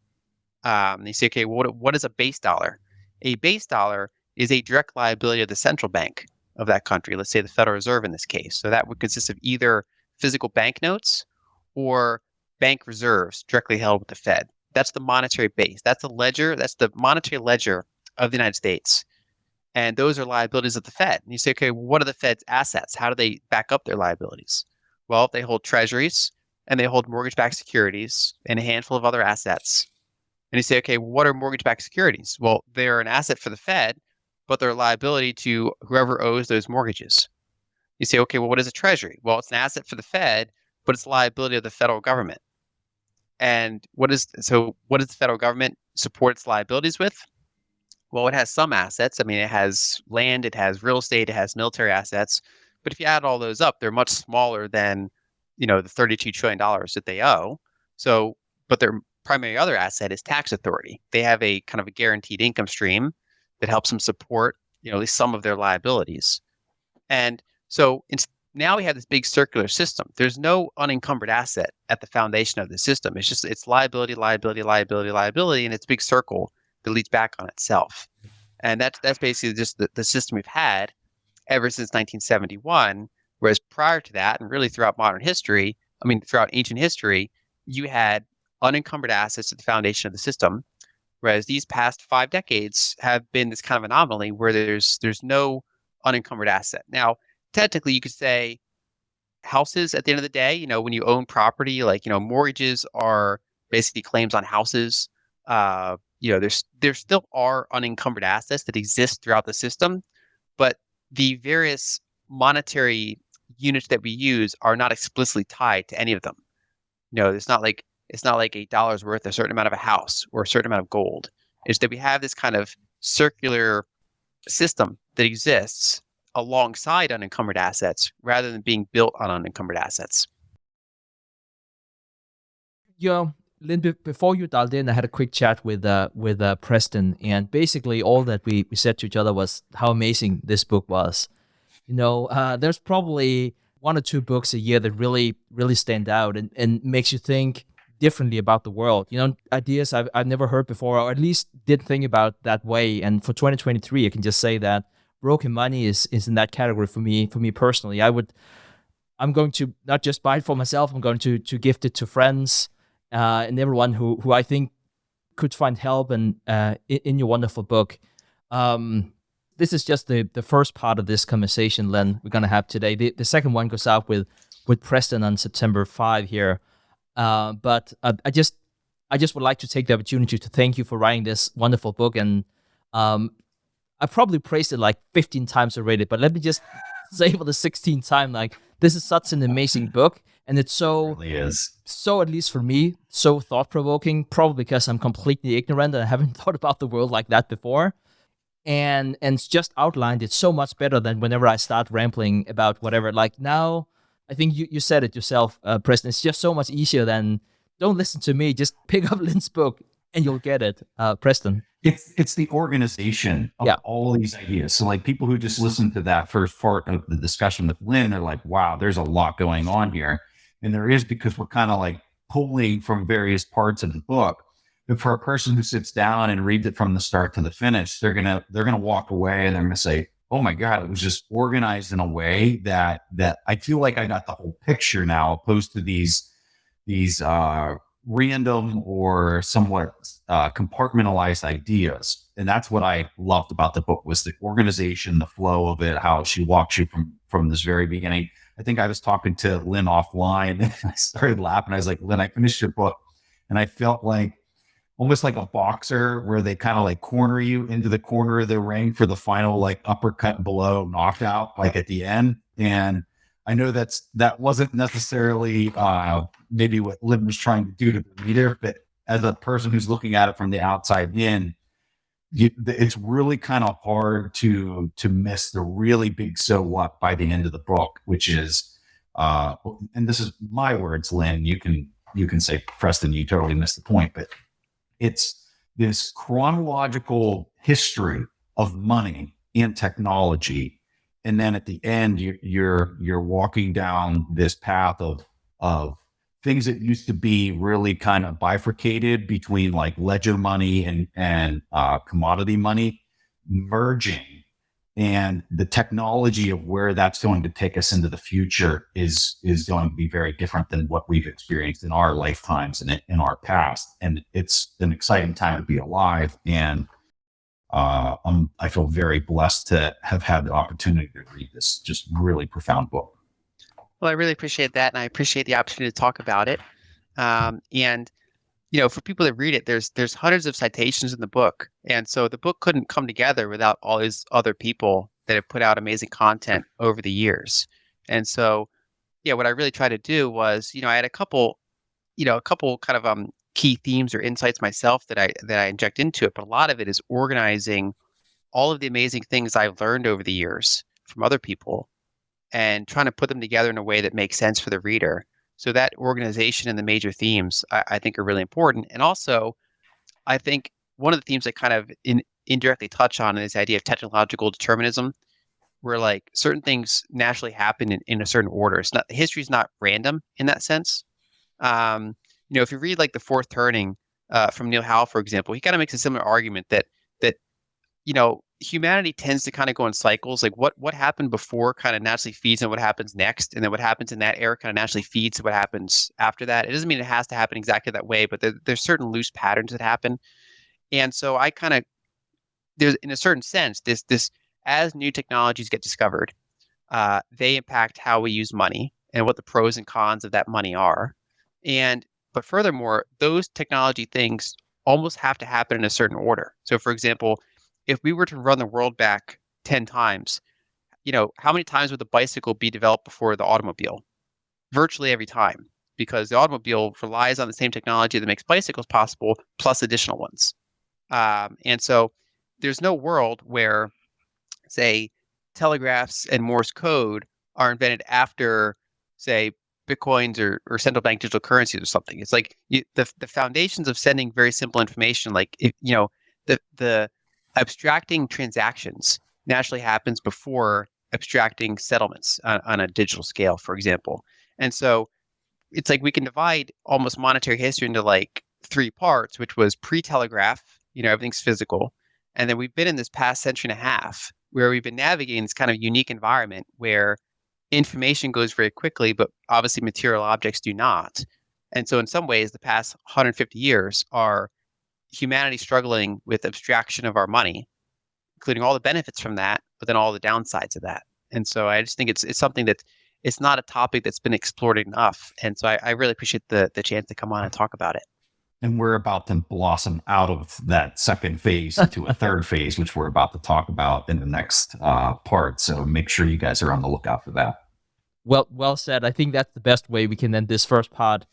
And you say, okay, what is a base dollar? A base dollar is a direct liability of the central bank of that country. Let's say the Federal Reserve in this case. So that would consist of either physical banknotes or bank reserves directly held with the Fed. That's the monetary base. That's the ledger. That's the monetary ledger of the United States. And those are liabilities of the Fed. And you say, okay, what are the Fed's assets? How do they back up their liabilities? Well, they hold treasuries and they hold mortgage-backed securities and a handful of other assets. And you say, okay, what are mortgage-backed securities? Well, they're an asset for the Fed, but they're a liability to whoever owes those mortgages. You say, okay, well, what is a treasury? Well, it's an asset for the Fed, but it's a liability of the federal government. And what does the federal government support its liabilities with? Well, it has some assets. I mean, it has land, it has real estate, it has military assets. But if you add all those up, they're much smaller than, the $32 trillion that they owe. So, but their primary other asset is tax authority. They have a kind of a guaranteed income stream that helps them support, at least some of their liabilities. And so now we have this big circular system. There's no unencumbered asset at the foundation of the system. It's liability, liability, liability, liability, and it's a big circle that leads back on itself. And that's basically just the system we've had. ever since 1971. Whereas prior to that, and really throughout throughout ancient history, you had unencumbered assets at the foundation of the system. Whereas these past 5 decades have been this kind of anomaly where there's no unencumbered asset. Now, technically, you could say houses at the end of the day, when you own property, like, mortgages are basically claims on houses. There still are unencumbered assets that exist throughout the system, but the various monetary units that we use are not explicitly tied to any of them. It's not like $8 worth a certain amount of a house or a certain amount of gold. It's that we have this kind of circular system that exists alongside unencumbered assets rather than being built on unencumbered assets. Lyn, before you dialed in, I had a quick chat with Preston, and basically all that we said to each other was how amazing this book was. There's probably 1 or 2 books a year that really, really stand out and makes you think differently about the world. Ideas I've never heard before, or at least didn't think about that way. And for 2023, I can just say that Broken Money is in that category for me personally. I'm going to not just buy it for myself, I'm going to gift it to friends and everyone who I think could find help in your wonderful book. This is just the first part of this conversation, Lyn, we're going to have today. The second one goes out with Preston on September 5 here. But I just would like to take the opportunity to thank you for writing this wonderful book. And I probably praised it like 15 times already, but let me just say for the 16th time, like, this is such an amazing book. And it's so, It really is. So at least for me, so thought-provoking, probably because I'm completely ignorant and I haven't thought about the world like that before. And it's just outlined it so much better than whenever I start rambling about whatever. Like now, I think you said it yourself, Preston, it's just so much easier than, don't listen to me, just pick up Lyn's book and you'll get it. Preston. It's the organization of all these ideas. So like people who just listen to that first part of the discussion with Lyn, they're like, wow, there's a lot going on here. And there is, because we're kind of like pulling from various parts of the book. But for a person who sits down and reads it from the start to the finish, they're gonna walk away and they're gonna say, oh my God, it was just organized in a way that I feel like I got the whole picture now, opposed to these random or somewhat compartmentalized ideas. And that's what I loved about the book, was the organization, the flow of it, how she walks you from this very beginning. I think I was talking to Lyn offline and I started laughing. I was like, Lyn, I finished your book and I felt like almost like a boxer where they kind of like corner you into the corner of the ring for the final like uppercut below knockout, like at the end. And I know that wasn't necessarily maybe what Lyn was trying to do to the reader, but as a person who's looking at it from the outside in, it's really kind of hard to miss the really big so what by the end of the book, which is, and this is my words, Lyn, you can say, Preston, you totally missed the point, but it's this chronological history of money and technology. And then at the end, you're walking down this path of things that used to be really kind of bifurcated between like ledger money and commodity money merging. And the technology of where that's going to take us into the future is going to be very different than what we've experienced in our lifetimes and in our past. And it's an exciting time to be alive. And I feel very blessed to have had the opportunity to read this just really profound book. Well, I really appreciate that, and I appreciate the opportunity to talk about it. And for people that read it, there's hundreds of citations in the book, and so the book couldn't come together without all these other people that have put out amazing content over the years. And so, what I really tried to do was, I had a couple kind of key themes or insights myself that I inject into it, but a lot of it is organizing all of the amazing things I've learned over the years from other people and trying to put them together in a way that makes sense for the reader. So that organization and the major themes I think are really important. And also, I think one of the themes I kind of indirectly touch on is the idea of technological determinism, where like certain things naturally happen in a certain order. It's not, history is not random in that sense. If you read like The Fourth Turning from Neil Howe, for example, he kind of makes a similar argument that humanity tends to kind of go in cycles. Like what happened before kind of naturally feeds on what happens next, and then what happens in that era kind of naturally feeds to what happens after that. It doesn't mean it has to happen exactly that way, but there's certain loose patterns that happen. And so I kind of there's in a certain sense this as new technologies get discovered, they impact how we use money and what the pros and cons of that money are. But furthermore, those technology things almost have to happen in a certain order. So, for example, if we were to run the world back 10 times, how many times would the bicycle be developed before the automobile? Virtually every time, because the automobile relies on the same technology that makes bicycles possible, plus additional ones. And so there's no world where, say, telegraphs and Morse code are invented after, say, Bitcoins or central bank digital currencies or something. It's like the foundations of sending very simple information, like the abstracting transactions naturally happens before abstracting settlements on a digital scale, for example. And so it's like we can divide almost monetary history into like three parts, which was pre-telegraph, everything's physical. And then we've been in this past century and a half where we've been navigating this kind of unique environment where information goes very quickly, but obviously material objects do not. And so in some ways, the past 150 years are humanity struggling with abstraction of our money, including all the benefits from that, but then all the downsides of that. And so I just think it's something that it's not a topic that's been explored enough. And so I really appreciate the chance to come on and talk about it. And we're about to blossom out of that second phase into a third phase, which we're about to talk about in the next part. So make sure you guys are on the lookout for that. Well said. I think that's the best way we can end this first part,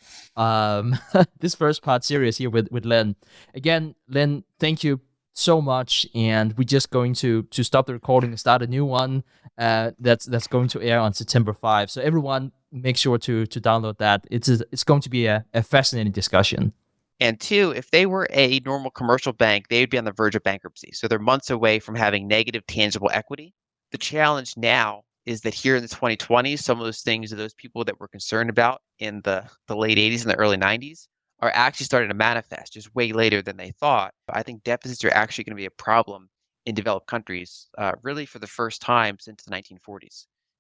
this first part series here with Lyn. Again, Lyn, thank you so much, and we're just going to stop the recording and start a new one that's going to air on September 5. So everyone, make sure to download that. It's going to be a fascinating discussion. And two, if they were a normal commercial bank, they would be on the verge of bankruptcy. So they're months away from having negative tangible equity. The challenge now is that here in the 2020s, some of those things that those people that were concerned about in the late 80s and the early 90s are actually starting to manifest just way later than they thought. I think deficits are actually going to be a problem in developed countries, really for the first time since the 1940s.